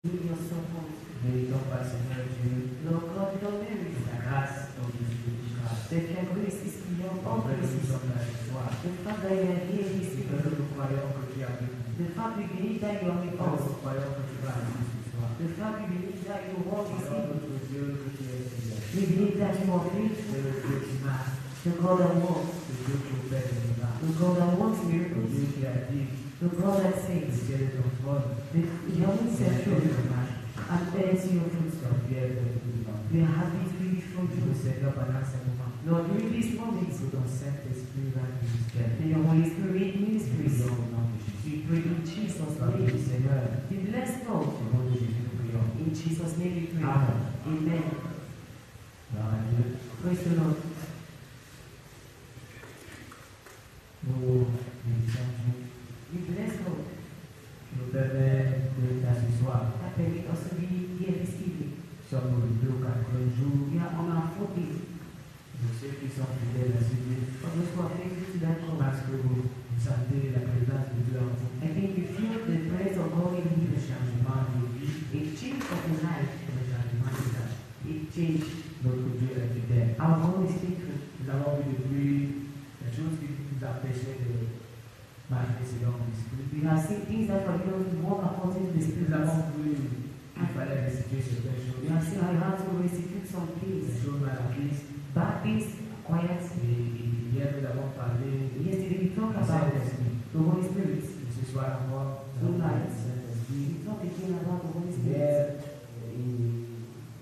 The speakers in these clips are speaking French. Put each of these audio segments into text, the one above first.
Mais donc, par Seigneur Dieu, ta grâce dans Jésus-Christ. Nous sommes là ce soir. Nous croyons que tu as venu. Nous croyons que tu vas venir ce soir. Notre Dieu que tu es Seigneur. We believe that you are C'est faithful, le Dieu qui marche. the God that walks, Le Dieu qui opère des miracles. the God that works Le miracles, Dieu qui a dit, the God that le saves. ciel est ton trône. The only C'est said un Dieu truth qui marche. and bears your fruit. Nous sommes fiers de tout le temps. We are happy to be before Le you. Seigneur, pendant ce moment, Lord, during this moment, que ton Saint-Esprit va nous ministère. may your Holy Spirit Nous ministries. prions au nom de Jésus. We pray in Jesus' Sois béni, name. Seigneur. Be blessed, Lord. Au nom de Jésus, nous prions. In Jesus' name we pray. Amen. Amen. Gloire à Dieu. Praise the Lord. Nous bénissons Dieu Be blessed, Lord. qui nous permet d'être là ce soir. That permit us to be here this evening. Nous sommes au 2 ou 4e jour We are on our 4th day. de ceux qui sont fidèles à ce Dieu. For those who are faithful to that call. Parce que vous sentez la présence de Dieu en vous. I think you feel the presence of God in Le you. changement de vie, A change of your life. le changement de vie. It changed. Notre Dieu est fidèle. Our God is faithful. Nous avons vu depuis les choses qui nous empêchaient de marcher selon l'esprit. We have seen things that for you to walk according to the Nous Spirit. avons vu qu'il fallait restituer certaines choses. We have seen how you have to restitute some Les things. choses mal acquises. Bad things acquired. Et hier, nous avons parlé Yesterday we du talked about Saint-Esprit. the Holy Spirit. Et ce soir encore, nous avons parlé du Saint-Esprit. We talked again about the Holy Spirit. Hier,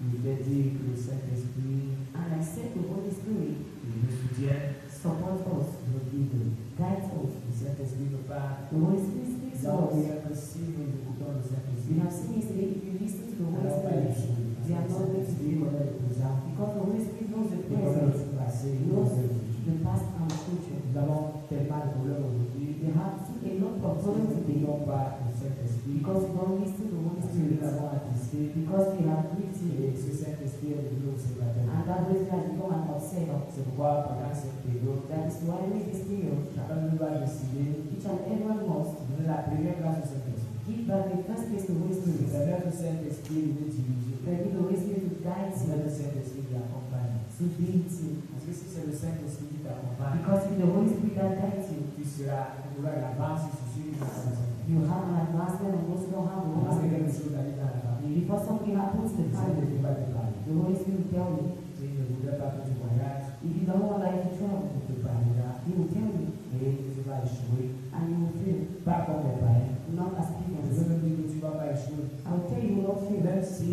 il est dit que le Saint-Esprit And I said the Holy Spirit il nous soutient, supports us, nous guide. guides us. Le Saint-Esprit nous parle. The Holy Spirit speaks Nous to avons vu us. que si nous écoutons le We Saint-Esprit, have seen yesterday if you listen to the nous Holy n'allons pas Spirit, échouer. we are Parce not que le going to Saint-Esprit fail. connaît le présent, Because the Holy Spirit knows the il connaît present, le passé, he il knows connaît le futur. the past and the future. Nous avons tellement de problèmes aujourd'hui. We have seen a lot of Nous problems ne today prions pas le Saint-Esprit. because we don't listen to the Holy Parce que nous Spirit. l'avons attesté. Because we have written Et ce Saint-Esprit est devenu observateur. and that Holy Spirit has become an observer. C'est pourquoi pendant cette période, That is why in this period, chacun de nous va décider each and everyone must de donner la première place au Saint-Esprit. give back the first place to the Holy Spirit. Permettre au Saint-Esprit de nous diriger. Permit the Holy Spirit to guide you, Permettre au Saint-Esprit de l'accompagner. to lead you. Parce que si c'est le Saint-Esprit qui t'accompagne, Because if the Holy Spirit that guides you, tu auras l'avance sur ceux qui sont dans you have an advancement and those who don't have the Holy Parce que quelque Spirit. chose arrive dans la famille, Before something happens to the le family, Saint-Esprit va te parler. the Holy Spirit will tell you. Si il ne voudrait pas que tu voyages, If you don't want life to travel, il te parlera he will tell you et tu vas échouer. and you will fail. Pas comme les païens. Not as Je pagans. veux même dire que tu ne vas pas échouer. I will tell you you will not fail. Même si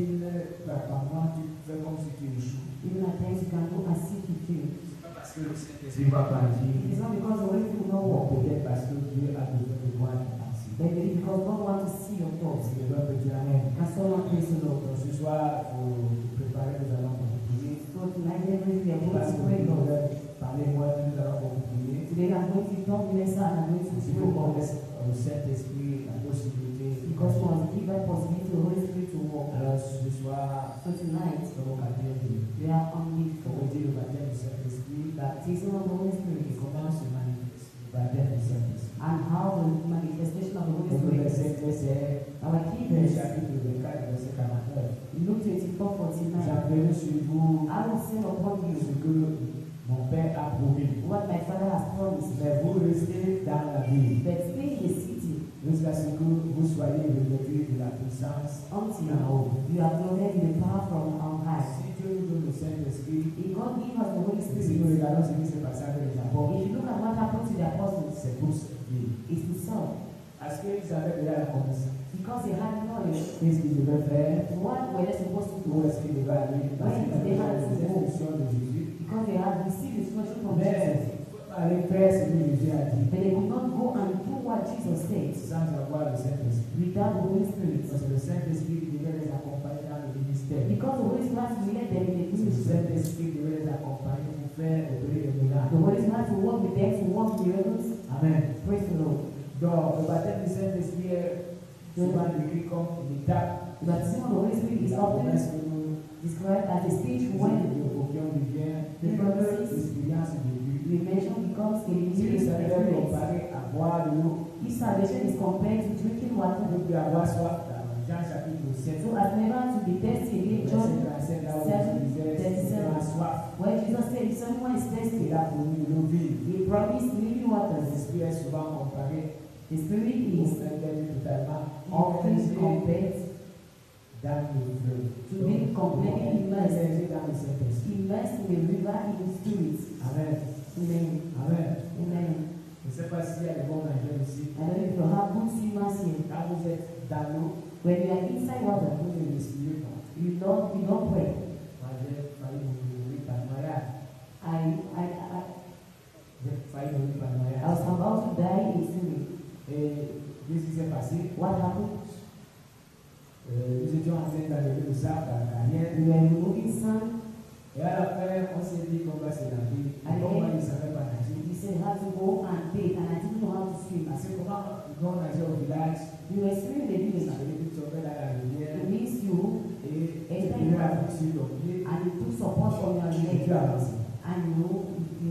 par moment tu fais comme si tu échoues. Even at times you can do as if you fail. C'est pas parce que le Saint-Esprit va pas It dire. is not because the Holy Spirit will not Ou walk, peut-être parce que Dieu a besoin de voir ta pensée. but it is because God wants to see your thoughts. Si quelqu'un peut dire Amen. Can someone praise the Lord? Donc ce soir, pour vous préparer, nous allons vous prier. So tonight, everything we are going Parce to que pray, nous Lord. allons parler moins, nous allons vous prier. Today I'm going to talk lesser and I'm going to Il pray faut qu'on more. laisse au Saint-Esprit la possibilité. Because we want to give that possibility to the Holy Spirit to walk. Alors ce soir, So tonight, c'est mon baptême de we are on the Comme dit le baptême du Saint-Esprit, baptism of the Holy et Spirit comment se manifeste le baptême du Saint-Esprit. and how the manifestation of the Holy Donc le Spirit. verset clé, c'est Our key le verse, chapitre 24, verset 49. Luke 24:49. J'appelle sur vous I will send upon ce you que mon Père a promis. what my Father has promised. Mais vous restez dans la ville But stay in the city jusqu'à ce que vous soyez revêtus de la puissance until en haut. you are clothed in the power from on high. Si Dieu nous donne le Saint-Esprit, If God give us the Holy si nous Spirit, regardons ce qui s'est passé avec les apôtres, if you look at what happened to the apostles, c'est pour servir. it's to serve. Parce qu'ils avaient déjà la connaissance. Because they had knowledge, Qu'est-ce qu'ils devaient faire? what were they supposed to Où do? est-ce qu'ils devaient aller? Parce qu'ils avaient les instructions de Jésus. Because they had received instruction from Mais Jesus. aller faire ce que Jésus a dit But they could not go and do what Jesus said sans avoir le Saint-Esprit. without the Holy Spirit. Parce que le Saint-Esprit devait les accompagner dans le ministère. Because the Holy Spirit has to lead them in the Le ministry. Saint-Esprit devait les accompagner pour faire opérer les miracles. The Holy Spirit has to work with them to work miracles. Amen. Praise the Lord. Donc, le baptême du Saint-Esprit est souvent décrit comme une étape. The baptism of the Holy Spirit is La often promesse que nous described as a stage nous when devient the promises l'expérience de Dieu. revelation becomes a Si le living Seigneur est experience. comparé à boire de l'eau, If salvation is compared to drinking water, on peut avoir soif d'en manger. Jean chapitre 7, So as never to be thirsty again, verset John 37, là où 7, il disait, si tu as soif, where Jesus said, if someone is il thirsty, a promis l'eau vive. he promised living waters. L'esprit est souvent comparé The Spirit au is interdit totalement often immergé compared dans le fleuve. to being completely immersed, Immergé dans le Saint-Esprit. immersed in a river in the Spirit. Amen. Amen. Amen. Amen. Je ne sais pas s'il y a des bons nageurs ici. I don't know if you have good swimmers here. Quand vous êtes dans l'eau, When you are inside water, vous ne respirez pas. you don't pray. Moi, j'ai failli mourir par noyade. J'ai failli mourir par I noyade. was about to die in swimming. Et qu'est-ce qui s'est passé? What happened? Nous étions en train d'enlever le sable à la carrière. We were removing sand. Et à la fin, on s'est dit qu'on va se laver. Et comme moi, je ne savais pas nager. He said how to go and bathe, and I didn't know how to swim. Parce que comment on nageait au village, We were swimming in the ça village. veut dire que tu tombais dans la rivière It means you, et tu pouvais appuyer sur ton pied and you took support on your et tu leg, avances. and you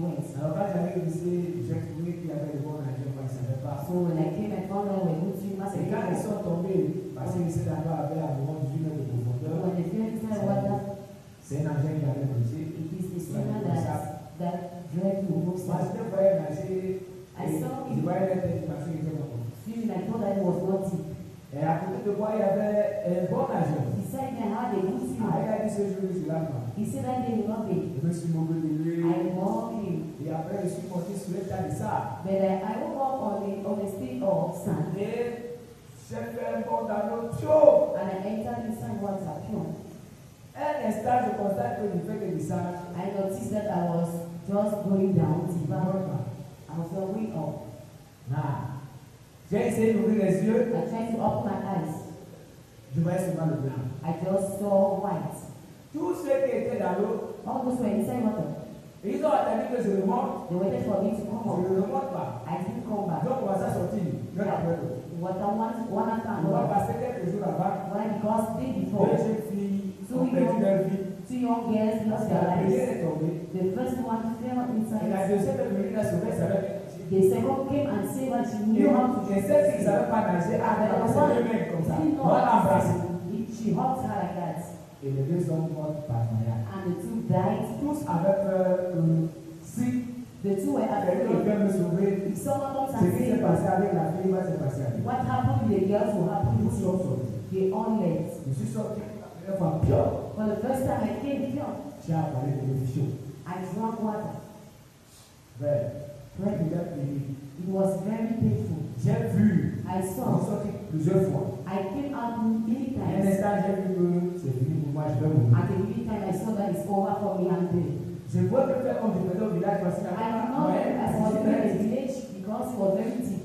went. Alors quand j'arrive ici, j'ai trouvé qu'il y avait de bons nageurs, moi je ne savais pas. So when I came and found out we're good swimmers, Et quand ils sont tombés, parce que cet endroit avait environ 18 mètres de profondeur, when they fell inside water, c'est un nageur qui avait nagé. it is the swimmer that dragged you Moi, home. je te voyais nager, I saw je him voyais la tête parce qu'il était mon. swimming. I thought that it was not deep. Et à côté de moi, il y avait un bon nageur. Beside me, I had a good Ah, swimmer. il a dit ce jour, je suis là. He said that day will not be. Je me suis moqué de lui. I mocked him. Et après, je suis monté sur le tas de sable. But I woke up on the state of sand, Et j'ai fait un bond dans l'eau chaud. and I entered inside water pure. Un instant, je constate que je fais que du sable. I noticed that I was just going down deeper. Normal. I was going up. Ah. J'ai essayé d'ouvrir les yeux. I tried to open my eyes. Je voyais seulement le blanc. I just saw white. Tous ceux qui étaient dans l'eau, All those were inside water. ils ont attendu que je remonte. They waited for me to come Je up. ne remonte pas. I didn't come back. Ils ont commencé à sortir. L'un après l'autre. Water one after On va another. passer quelques jours là-bas. Why? Because day Deux before, jeunes filles ont perdu leur vie. two young girls lost their La première lives. est tombée. The first one fell Et la inside. deuxième est venue la sauver, ça va. The second came and said that she Et knew how to celle qui ne savait pas nager a fait deux mains comme ça. didn't know On l'a how to embrassé. swim. She hugged her like that. Et les deux hommes morts par noyade. And the two died. Tous avaient peur que si The two were quelqu'un afraid. vient me sauver, If someone comes ce and qui s'est says, passé avec la fille va se passer avec. what happened to the girls will happen Nous to sommes you. sortis. They all left. Je suis sorti pour la première fois pire. For the first time I came here, J'ai avalé de l'eau chaude. I drank water. Très bien payé. It was very painful. J'ai vu. I Je suis saw. sorti plusieurs fois. I came out many Un times. instant, j'ai vu que c'est fini pour moi, je vais mourir. At the meantime, I saw that it's over for me and them. Je vois que faire comme je faisais au village parce qu'il y I avait did not ouais, as I was in the village because it was very deep.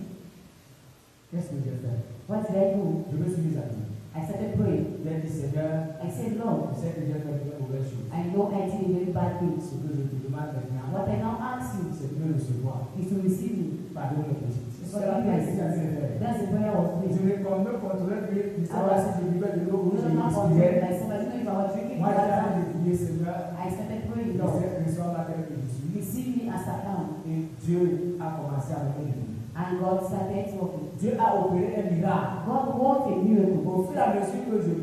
qu'est-ce que j'ai fait? What did I do? Je me suis mis à prier. I started praying. J'ai dit, Seigneur, I said, Lord, je sais que j'ai fait de mauvaises choses. I know I did a very bad thing. Ce que je te demande maintenant, What I now ask you c'est de me recevoir. is to receive me. Pardonne mes péchés. C'est Forgive la my prière que j'ai sins. fait. That's the prayer I was Je praying. ne me contrôlais plus. Je ne sais pas si je buvais de l'eau ou I je don't know how to respirais. pray myself. I don't know if I was drinking Moi, j'ai water. arrêté de prier, Seigneur. I started praying, Je Lord, sais que je suis tel que je suis. receive me as I am. Et Dieu a commencé à me bénir. And God started working. Dieu a opéré un miracle. God worked a miracle. Au fur et à mesure que je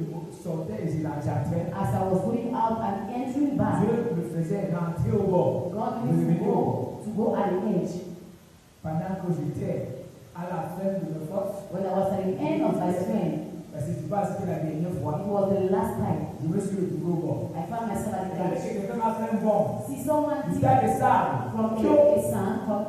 sortais et je l'enchantrais, As I was going out and entering back, Dieu me faisait rentrer au bord. God used to go at the edge. Pendant que j'étais à la fin de mes forces, When I was at the end of my strength, parce que tu vois, c'était la dernière it fois, was the last time je me suis retrouvé au bord. I found myself at the C'est-à-dire edge. que quelqu'un m'a fait un bond. See someone Du did tas de sable. from Chaud. a sand from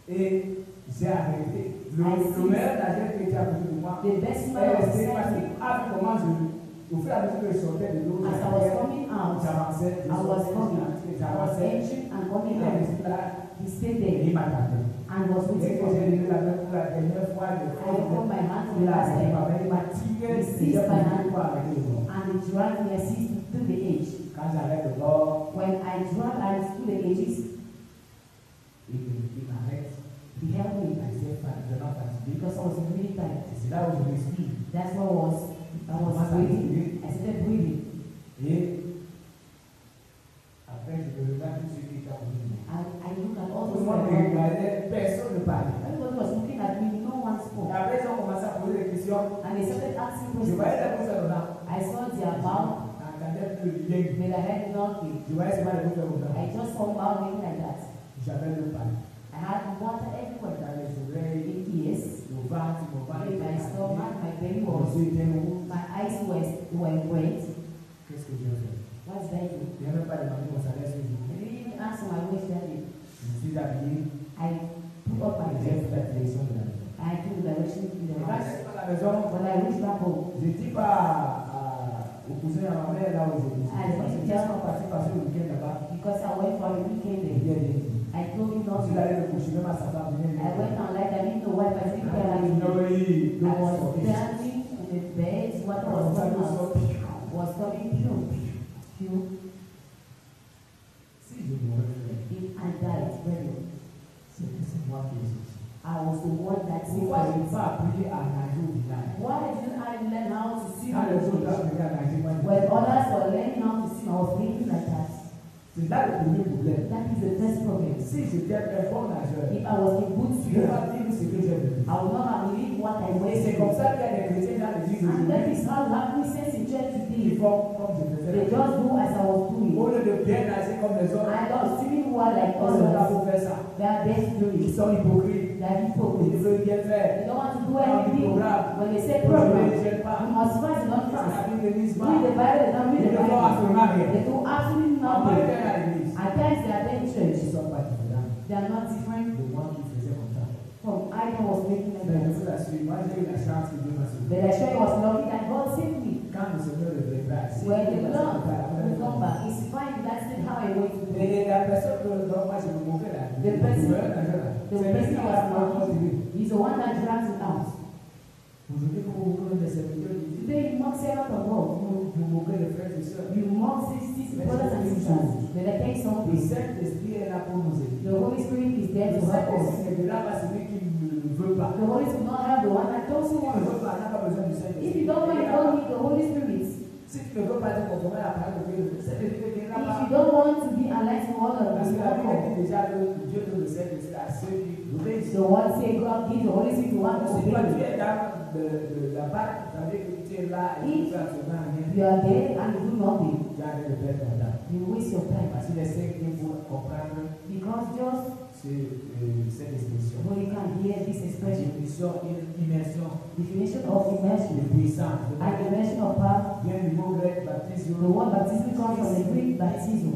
Et j'ai arrêté. Le meilleur nageur qui était à côté de moi the best est man of resté parce the qu'il a vu comment au fur et à mesure que je sortais de l'eau, As I was coming out, j'avançais, I was coming. I was j'avançais. entering and coming Il est out. resté là He stayed et there il m'attendait. and was Dès waiting que for j'ai me. levé la main pour la dernière fois, I opened my hand for il the a last time il m'a tiré He et seized j'ai my pu hand. pouvoir arrêter le bord. and he dragged me to the edge. Quand j'arrête le bord, When I dragged to the edges, il m'arrête. he helped me J'étais vraiment fatigué. because I was really tired. C'est là où je respire. That's what I was breathing. I started breathing. Et après, je me regarde tout ce qui était à côté de moi. I looked at all Tout those le monde me people. regardait, personne ne parlait. Everybody was looking at me, no one Et spoke. après, ils ont commencé à poser des questions. And they started asking Je voyais questions. les bouches comme ça. I saw their mouth, J'entendais plus rien. but I had nothing. Je voyais seulement les bouches comme ça. I just saw mouth making like that. J'avais le palais. I had water everywhere. Dans les oreilles, In ears, au ventre, mon ventre. in my stomach, my belly Mon was, yeux étaient rouges. my eyes were wet. Qu'est-ce que j'ai fait? What's that? Je n'ai même pas demandé mon salaire ce jour. I didn't even ask my wage that day. Je me suis habillé. I put up my J'ai dress. pris la direction de la maison. I took the direction to the Et quand house. je suis à la maison, When I reached back home, je dis pas au cousin à ma mère là où je dis. Parce que j'ai parti passer le week-end là-bas. because I went for a weekend Il there, y a des dit. I told him not Quand il to. allait me coucher, même à sa femme, il I went on like I didn't know why my sleep there. I no, was standing in the bed, water was coming out. Was coming pure. Si je me réveille, If I died, very c'est moi qui ai sorti. I was the one that Pourquoi je n'ai saved. pas appris à nager au village? Why didn't I learn how to swim? Quand les autres apprenaient à nager, moi, je When others were learning how to swim, I was thinking like that. c'est là le premier problème. That is the first problem. Si j'étais un bon nageur, If I was a good je ne vais swimmer, pas dire ce que j'ai vécu. I would not have believed what I went Et c'est comme through. ça qu'il y a des chrétiens dans l'église And that aujourd'hui is how we have Christians in church qui today. font comme je They faisais. just do as I was doing. Au lieu de bien nager comme les autres, I was swimming well like ils sont là others. pour faire ça. They are best doing Ils it. sont hypocrites. They are Ils hypocrites. veulent bien faire. They don't want to do anything. When they say Je ne program, les gêne pas. you must fight, not La fast. Bible ne lise Read the pas. Bible, they don't read Ils the ne font Bible. absolument rien. They do absolutely On va nothing. faire à l'église. At times they are there in Ils church. ne sont pas différents They are not different de moi qui faisais comme ça. from I was making like Mais je that. vous assure, moi j'ai eu la chance que Dieu m'a sauvé. But I sure I was lucky that God saved me. Quand le Seigneur reviendra, si When il the va Lord se faire la will come première back, it's fine. That's it how I went to do it. et la personne dont moi je me moquais là, The person- le nageur là, The c'est lui person qui I va was me lucky, motiver. he's the one that drags it out. Aujourd'hui, pour beaucoup de serviteurs, Today you mock servant of God. vous moquez les frères et sœurs. You mock sisters, brothers and sisters. But I tell you Le something. Saint-Esprit est là pour nous aider. The Holy Spirit is there Le to help us. Saint-Esprit est là parce que celui qui ne veut pas. The Holy Spirit will not help the one that doesn't Si tu want. ne veux pas, n'a pas besoin du If Saint-Esprit. you don't want, you don't need the Holy Spirit. Si tu ne veux pas être conformé à la parole de Dieu, le Saint-Esprit est là. If you don't want to be allied to other Parce que la Bible people, dit déjà que Dieu donne le Saint-Esprit à ceux qui obéissent. the one say God give the Holy Spirit to one Si toi tu obey. es dans la barque, ça veut dire que tu es là et tu fais absolument rien. You are there and you do nothing. Tu as rien de faire ton temps. You waste your time. Parce que les cinq qu'il faut comprendre, Because just cette expression. when you can hear this expression, Définition, immersion, definition of immersion de puissance. and dimension of power, Vient du mot grec the baptisme, word baptism comes from the Greek baptism,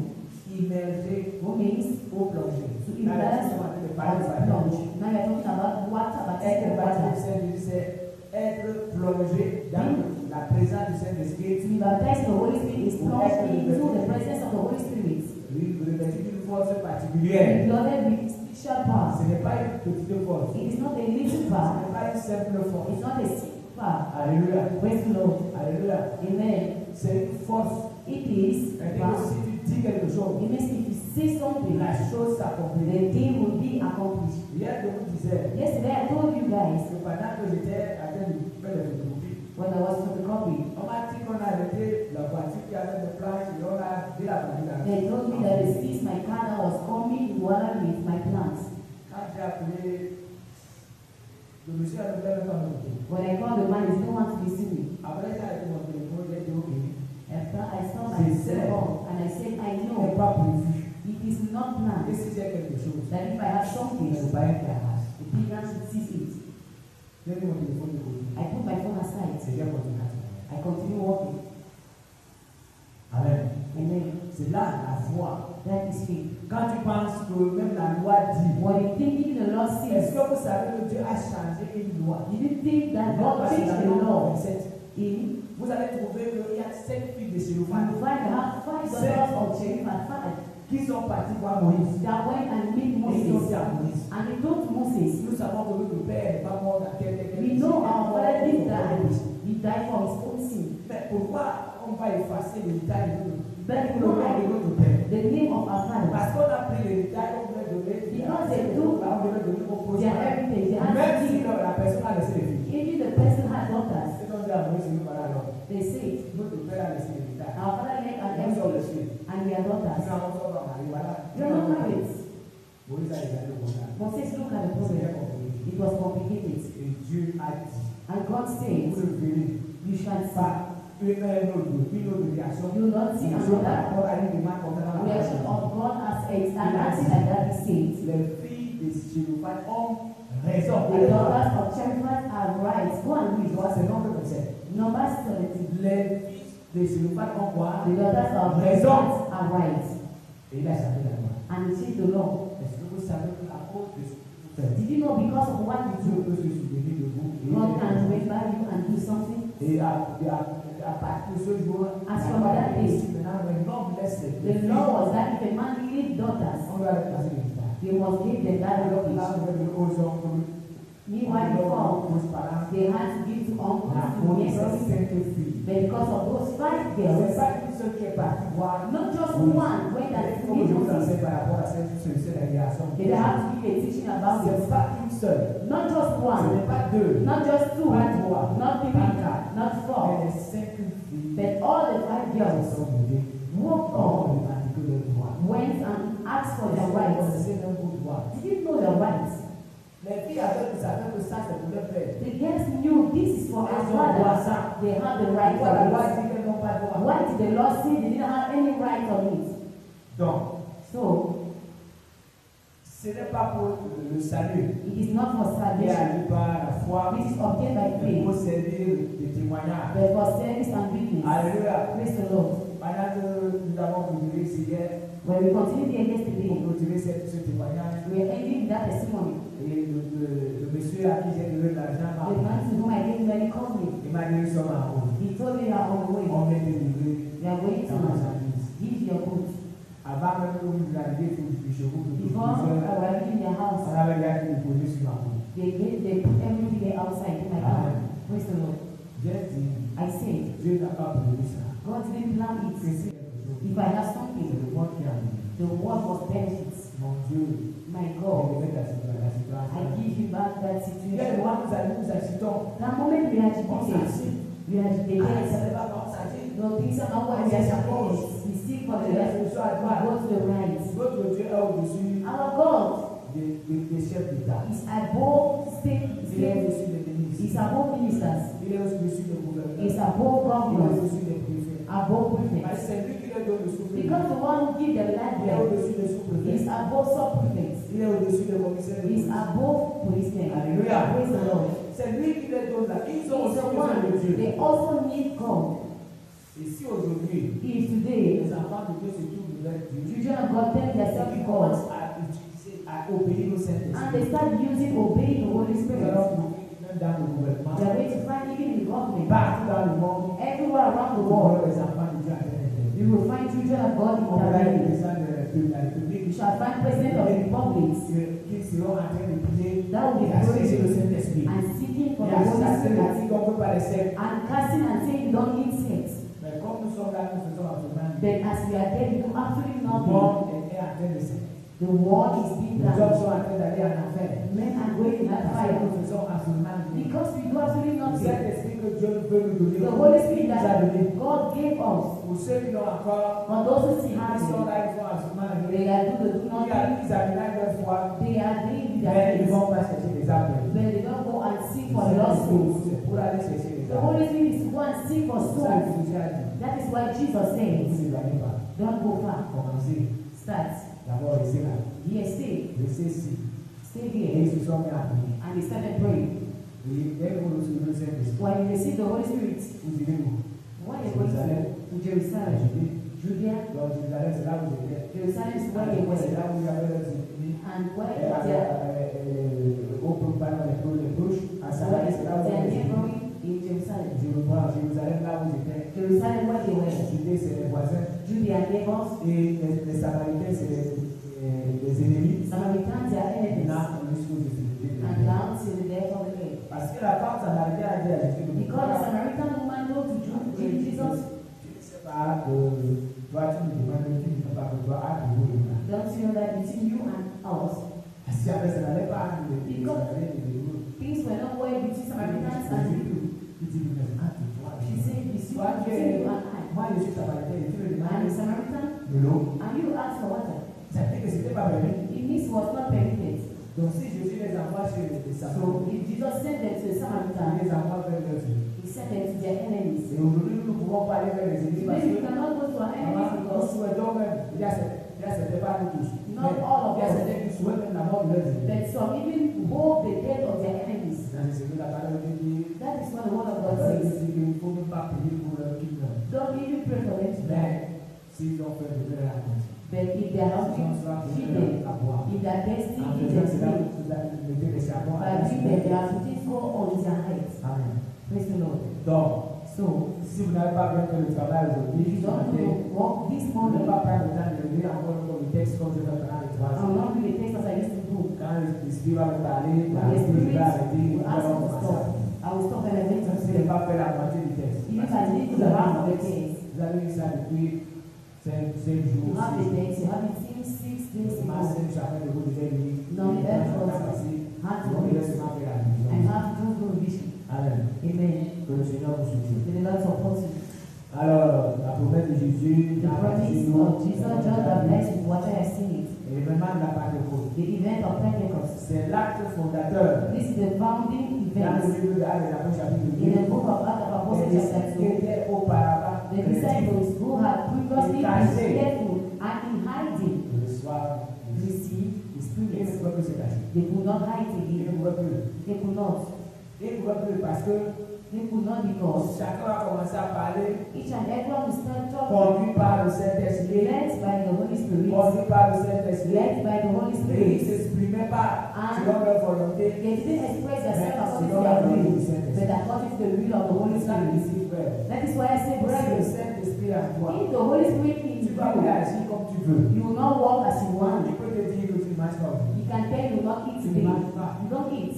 immergé who means au plongé. to Là, immerse nous sommes en train de or parler de to baptême. plunge. Now we are talking about water, baptism Être of baptisé water. du Saint-Esprit, c'est être plongé dans la présence du To Saint-Esprit. be baptized in the Holy Spirit is plunged into the presence of the Holy Spirit. Revêtu d'une force And particulière. loaded with special power. Ce n'est pas une petite force. It is not a little Ce power. n'est pas une simple force. It's not a simple power. Alléluia. Praise the Lord. Alléluia. Amen. C'est une force. It is C'est-à-dire que power. si tu dis quelque chose, It means if you say something, la chose s'accomplit. the thing will be accomplished. Hier, je vous disais Yesterday I told you guys que pendant que j'étais en train de faire des photocopies, when I was photocopying, on m'a dit qu'on a arrêté la voiture qui avait des planches et on a dit la voiture. they told me that they seized my car that was coming in water with my plants. Quand j'ai appelé, le monsieur a levé le téléphone. When I called the man, he didn't want to listen to me. Après, j'ai arrêté mon téléphone, j'ai dit ok. After I saw my cell and I said, I Ce n'est know pas prévu. it is not Et planned si j'ai quelque chose, that if I have il something, ne faut pas être à rage. the pagans should seize it. J'ai mis mon téléphone de côté. I put my phone aside. C'est bien continué à travailler. I continue walking. Amen. Amen. C'est là la foi. That is faith. Quand tu penses que même la loi dit, When you think even the Lord est-ce says, que vous savez que Dieu a changé une loi? you didn't think that Non, God parce que changed la the loi law 27, in, vous allez trouver qu'il y a 5 filles de you Chélophane find out 5 daughters of Cherith and 5 qui sont parties voir Moïse. that went and met Et ils ont dit Moses. à Moïse, And they told Moses, nous savons que notre père n'est pas mort dans quel we know our father didn't die. He died for his own sin. Mais pourquoi on va effacer l'héritage de notre But le nom de notre père? the name of our father, Parce qu'on a pris l'héritage, on veut donner, Because they do- on veut donner au their prochain. heritage, they Même had to si give. la personne a laissé les filles. If the person had daughters, Ils ont dit à Moïse, nous voilà alors. they said, Notre père a laissé l'héritage. our father left an Nous sommes les heritage filles. and we are Nous daughters. avons son mari, voilà. You are not married. Moïse a regardé le problème. Moses looked at the problem. It was complicated. Et Dieu a dit, And God said, vous le verrez, you shall see. pas une autre réaction. You will not see Par another rapport à une demande concernant la reaction parole. of God as an answer like that he said. Les filles de Chérubal ont raison. The daughters of Cherubim are right. Go and read. C'est non que c'est. Numbers 17. Les filles de Chérubal ont quoi? The daughters of Raison. Cherubim are right. Et il a changé la loi. And it is the law. Est-ce que vous savez qu'à cause de ce que vous faites, Did you know because of what you Dieu do, peut se souvenir de vous God can remember you and do something? et à partir de ce jour, As from that day, maintenant, un homme laisse les the filles, law was that if a man leave daughters, on doit les passer les temps. they must give them that Alors là, heritage. vous avez aux hommes, Meanwhile, before, aux parents, they had to give to uncles, la to connaissance nieces, cinq filles. but because of those 5 C'est girls, pas une seule qui est partie voir. not just one went and Comme je vous did enseigne par rapport à cette réaction. they have to give a teaching about Ce it. n'est pas une seule. Not just Ce one, n'est pas deux. not just 2, Pas trois. not 3, Pas quatre. not 4, Mais les cinq filles but all the 5 girls sont venues. woke On up, revendique leur droit. went and asked for their On rights. connaissait leur droit. Did you know their rights? Les filles savaient que ça, c'est pour leur père. The girls knew this is for our father. They have the right Pourquoi la loi for it. dit qu'elles n'ont pas droit? Why did the law say they didn't have any right on it? Donc, So, ce n'est pas pour le salut. it is not for Mais salvation. arrivé par la foi, It is obtained by il faith, faut servir de témoignage. but for service and witness. Alléluia. Praise the Lord. Pendant que nous avons clôturé ici hier, When we continued here pour yesterday, clôturer ce témoignage, we were ending with that testimony. et le monsieur à qui j'ai donné de l'argent m'a The man to whom I gave money called me. il m'a dit nous sommes en route. He told me you are on the way. On vient de livrer You are going la marchandise. to give your goods. Avant même que vous arriviez sur le chevaux, Before arriving in their house, on avait déjà déposé sur ma route. they put everything there outside in my car. Praise the Lord. J'ai dit, I said, Dieu n'a pas prévu ça. God didn't plan Que it. c'est quelque chose. If I have C'est something, le monde qui a mis. the word was benefits. Mon Dieu, My on God, remet la I situation. give you back that Il y a situation. des moments où nous agitons. That moment we On agitated, s'agit. we agitated. Ça ne va pas, on s'agit. No, things are not what we agitated. We seek for the left, we go to the right. Votre Dieu est au-dessus Our God des chefs d'État. is above state, Il est au-dessus des ministres. is above ministers, Il est au-dessus des gouverneurs. is above Il est governors, au-dessus des préfets. above Parce que prefects. c'est lui qui leur donne le souffle. Because the one who gives the Il est life au-dessus des sous-préfets. is above sub-prefects, Il est au-dessus des commissaires de is police. above policemen. Alléluia. Praise the Lord. C'est lui qui leur donne la. Ils ont He's aussi the besoin one. de Dieu. They also need God. Et si aujourd'hui, If today, les enfants de Dieu se trouvent devant Dieu, children of God tell themselves ils to commencent God, à utiliser, à obéir au and Saint-Esprit. they start obeying the Holy Nous Spirit, allons trouver même dans le gouvernement, they are going to find even in the government, partout dans le monde, everywhere around the nous world, voyons les enfants de Dieu à terre. you will find children of God On verra les intervening. présidents de la République You shall find president of the republic qui seront en train de prier that will be et à saisir le praying Saint-Esprit. and seeking for Et the à Holy chasser Spirit les qu'on ne peut pas les servir. and casting and saying you don't need sex. Mais comme nous sommes là, nous faisons absolument rien. Then as we are there, we do absolutely Le nothing. monde est en train de se. The world is being Les hommes done. sont en train d'aller en enfer. Men are going in that Parce que fire nous faisons absolument rien. because we do absolutely Le nothing. Saint-Esprit que Dieu veut nous donner, The Holy Spirit nous a that donné. God gave us, Pour ceux qui l'ont encore, for those who still have ils sont it, là, ils font absolument rien. they are do Ils nothing. examinent leur foi, They are doing with mais their ils ne faith, vont pas chercher des âmes. but they don't go and seek Le for the lost souls. Saint-Esprit, c'est pour aller chercher des The âmes. Holy Spirit is to go and seek for C'est ça que souls. Jésus a dit. That is why Jesus Ne says, vous éloignez pas. don't go far. Commencez. Start. D'abord, restez là. Here, stay. Restez ici. Stay Et here. ils se sont mis à prier. And they started praying. Et dès que vous recevez le Saint-Esprit, When you receive the Holy Spirit, vous direz où? what are you going to do? To Jerusalem, Judea. Donc, Jérusalem, c'est là où j'étais. Jerusalem is where they C'est were. là où il y avait leurs ennemis. And where Et they are, au Provence, les proches, à Samarie, c'est là où they are j'étais. neighboring in Jerusalem. Jérusalem, là où j'étais. Jerusalem, where they were. Judée, c'est les voisins. Judea neighbors. Et les Samaritains, c'est les ennemis. Samaritans, they are enemies. Là, on est sous les ennemis. And down to the death of the earth. Parce que la femme samaritaine a dit à Jésus, Because the Samaritan woman told to Jesus, tu ne sais pas que toi, tu me demandes, tu ne sais pas que toi, à nouveau, don't you know that between you and us, si après ça n'allait pas arriver, things were not well between Samaritans and Jews. She said, between you and I. Moi, je suis samaritain, et tu me And demandes the Samaritan, de l'eau. and you ask for water. Ça veut dire que c'était pas permis. It It means it was not permitted. Donc si Jésus les envoie chez les So Samaritains, if Jesus sent them to the il Samaritans, les envoie vers leurs ennemis. he sent them to their enemies. Et aujourd'hui, nous ne pouvons pas aller vers les ennemis parce Today we que cannot go to our enemies nous because souhaitons même, il y a certains, pas nous tous, Not mais all of il y a us. certains qui souhaitent même la mort de leurs ennemis. that some even hold the death of their enemies. Dans ce que la parole de Dieu dit, That is what the word of God il says. dit qu'il ne faut même pas prier pour leur qu'ils meurent. Don't even pray for them to die. Mais s'ils ont fait de la honte, But if they are hungry, feed them. If they are thirsty, en feed faisant cela, them. vous allez mettez les charbons à By la doing that, they are putting gold on their heads. Amen. Praise the Lord. Donc, So, si vous n'avez pas bien fait le travail if aujourd'hui, you don't do work this vous morning, ne pas prendre le temps de lire encore le texte comme je vais pendant les 3 I will jours. not do the things as I used to do. Quand l'esprit va me parler, When la the Spirit Spirit va arrêter, il will va ask me to commencer. stop, I will stop and I will Même si je say, n'ai pas fait la moitié du texte. even if I didn't do the half of the case, Vous avez lu ça depuis 5 you jours. have the text, you have it since 6 days ago. Massé, chacun de vous devait lire. Non, mais elle Quand was- ça passé, had to on read laisse seulement faire la and vision. have to do revision. Amen. Amen. Que le Seigneur vous soutienne. May the Lord support you. Alors, la promesse de Jésus, The promise of Jesus, just the blessed with what I have seen it. et l'événement de la Pentecôte, The event of Pentecost. c'est l'acte fondateur This is the founding dans le event livre de Actes des Apôtres chapitre in 2. the book of Acts of Apostles Les chapter disciples 2. qui étaient auparavant The chrétiens disciples who had previously been Cachés. fearful and in hiding reçoivent received the Ils ne Spirit. pouvaient plus se cacher. They could not hide Ils ne again. pouvaient plus. They could not. Ils ne pouvaient plus parce que They could not because chacun a commencé à parler, each and everyone will start talking conduit par le Saint-Esprit, led by the Holy Spirit. conduit par le Saint-Esprit. Led by the Holy Et ils ne Spirit. s'exprimaient pas And selon leur volonté. they didn't express themselves according to selon their la volonté will, du Saint-Esprit. but according to the will of the Holy C'est ça que Spirit. ici, frère. That is why I say, Si le brethren, Saint-Esprit en toi, if the Holy Spirit in tu vas you, réagir comme tu veux. you will not walk as you Il want. peut te dire que tu ne manges pas aujourd'hui. He can tell you not eat Tu ne today. manges pas. You don't eat.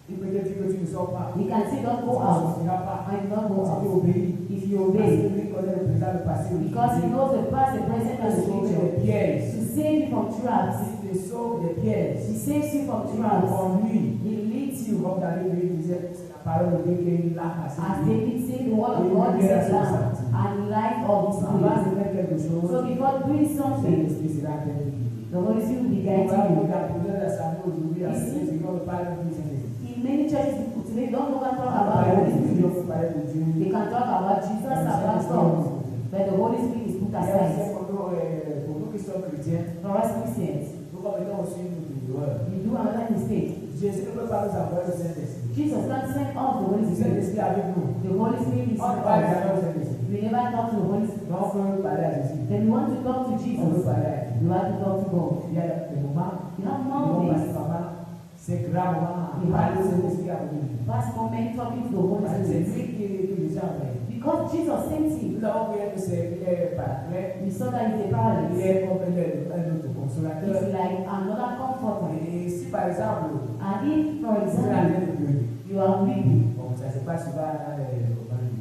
Il peut te dire que tu ne sors pas. He can say don't Tu go ne out. sortiras pas. And not go Si tu out. obéis. If you Parce que obey, lui connaît le présent, le passé, le because he futur. knows the past, the present, and the Sauve future. des pièges. To save you from traps. Il te sauve des pièges. He saves you from Il te traps. conduit. He leads you. Comme David lui disait, c'est la parole de Dieu qui est une lampe à ses As pieds. David said, the word of God is a lamp and light of his Avant spirit. de faire quelque chose, So before doing something, Saint-Esprit sera en train de guider. the Holy Spirit will be On va guiding you. regarder plusieurs assemblées aujourd'hui, à ceux qui vont parler du Saint-Esprit. In many churches today, don't go and talk On va about the parler Holy de Dieu, Spirit. on va parler de Dieu. They can talk about Jesus, about God, but the Holy Spirit is put Et aussi, aside. pour nous qui sommes chrétiens, For us Christians, nous commettons aussi une erreur. we do another mistake. Jésus ne peut pas nous envoyer le Saint-Esprit. Jesus can't send us the Holy Le Spirit. Saint-Esprit est avec nous. The Holy Spirit is On ne with parle us. jamais au Saint-Esprit. We never talk to the Holy Spirit. Donc, on peut parler à Jésus. Then we want to talk to On peut Jesus. parler à Dieu. You have to talk to God. Il y a des moments, You have ils vont passer moments, par là. C'est grand moment. Il parle au Saint-Esprit à vous. past moment talking to the Holy Parce que c'est Spirit. lui qui est déjà envoyé. Because Jesus sent him. Nous avons vu que c'est il est parfait. We saw that he's a Il paralyst. est comme un autre consolateur. He's like another comforter. Et si par exemple, And if, for vous êtes en example, train de gueuler, you are weeping, bon, ça se passe souvent dans le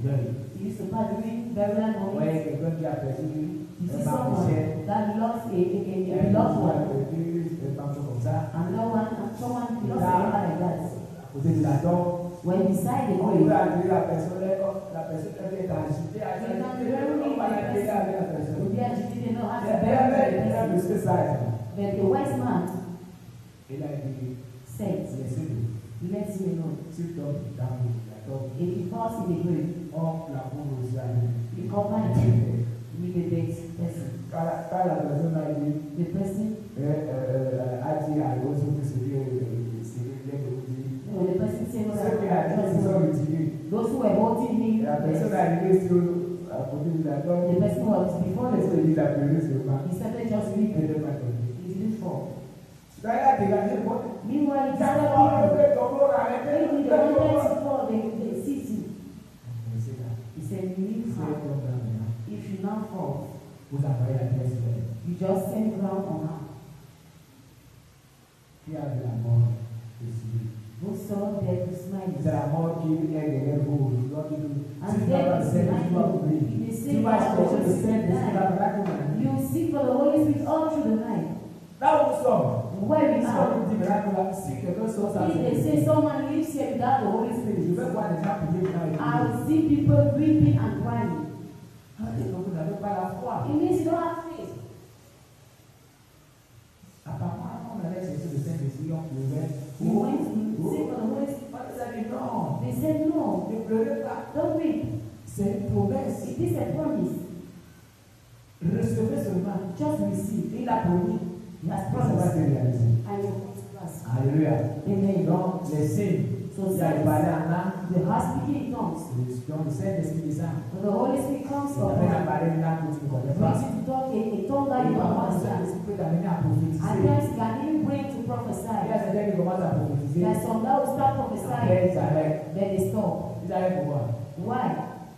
deuil. you used to pass during burial Vous moment. voyez quelqu'un qui a perdu You see un someone marché, that lost a un loved enfant one. perdu, un enfant comme ça, Another one, and someone lost a member like that. à côté de la tombe. When beside the On peut grave, accueillir la personne, la personne qui est agitée, on va l'accueillir avec la personne. would be agitated, not have to Il y bury avait the un person. monsieur sage. But the wise man Il a dit, said, laissez-le. let him alone. S'il tombe dans la tombe, If he falls in the grave, on la couvre aussi avec. you cover him with the dead person. Quand la personne a dit, The person, a dit à l'autre que c'est bien de vous dire, when the person said, ceux qui a dit qu'ils sont retirés. those who were holding him, La personne the est arrivée sur à côté de la tombe. person was before the Est-ce grave. qu'il a pleuré sur moi? He started just Il weeping. ne m'a pas dit. He didn't fall. Là, il a dégagé le monde. Meanwhile, Ça other va, people, on fait tomber, on arrête. maybe they wanted to fall, they see him. Mais c'est là. He said, you need C'est help. comme dans le monde. If you now fall, Vous envoyez la pièce sur elle. you just send ground on her. Qui a de la mort décidée. Who saw death to smile. C'est la mort qui est derrière vous. Si tu And vas pas le death is Saint-Esprit, tu vas behind oublier. you. If you Tu say vas that, chercher le the Holy Spirit Saint-Esprit, died. la vraie commande. You seek for the Holy Spirit all through the night. Là où nous sommes, Where we si are, on dit, mais là, si quelqu'un sort sans if they say Saint-Esprit, someone lives here without the Holy je Spirit, vais voir les gens prier dans les I will see people weeping and crying. donc vous n'avez pas la foi. It means you don't have faith. Apparemment, He said, no, Ne pleurez pas. don't weep. C'est une promesse. It is a promise. Recevez seulement. Just receive. Il a promis. He has Ça va se promised. réaliser. And it will come to pass. Alléluia. Amen. Donc, les signes. So Il a parlé en langue. the heart speaking in tongues. Donc, le Saint-Esprit descend. When the Holy Spirit comes Il t'amène à upon parler une langue que tu ne connais pas. brings you to talk a tongue that you Et don't parfois, le understand. Saint-Esprit peut t'amener à At prophétiser. times it can even bring to Il y a prophesy. certains qui commencent à prophétiser. There are some that will start Après, prophesying, ils arrêtent. then they stop. Ils arrêtent pour moi. Why?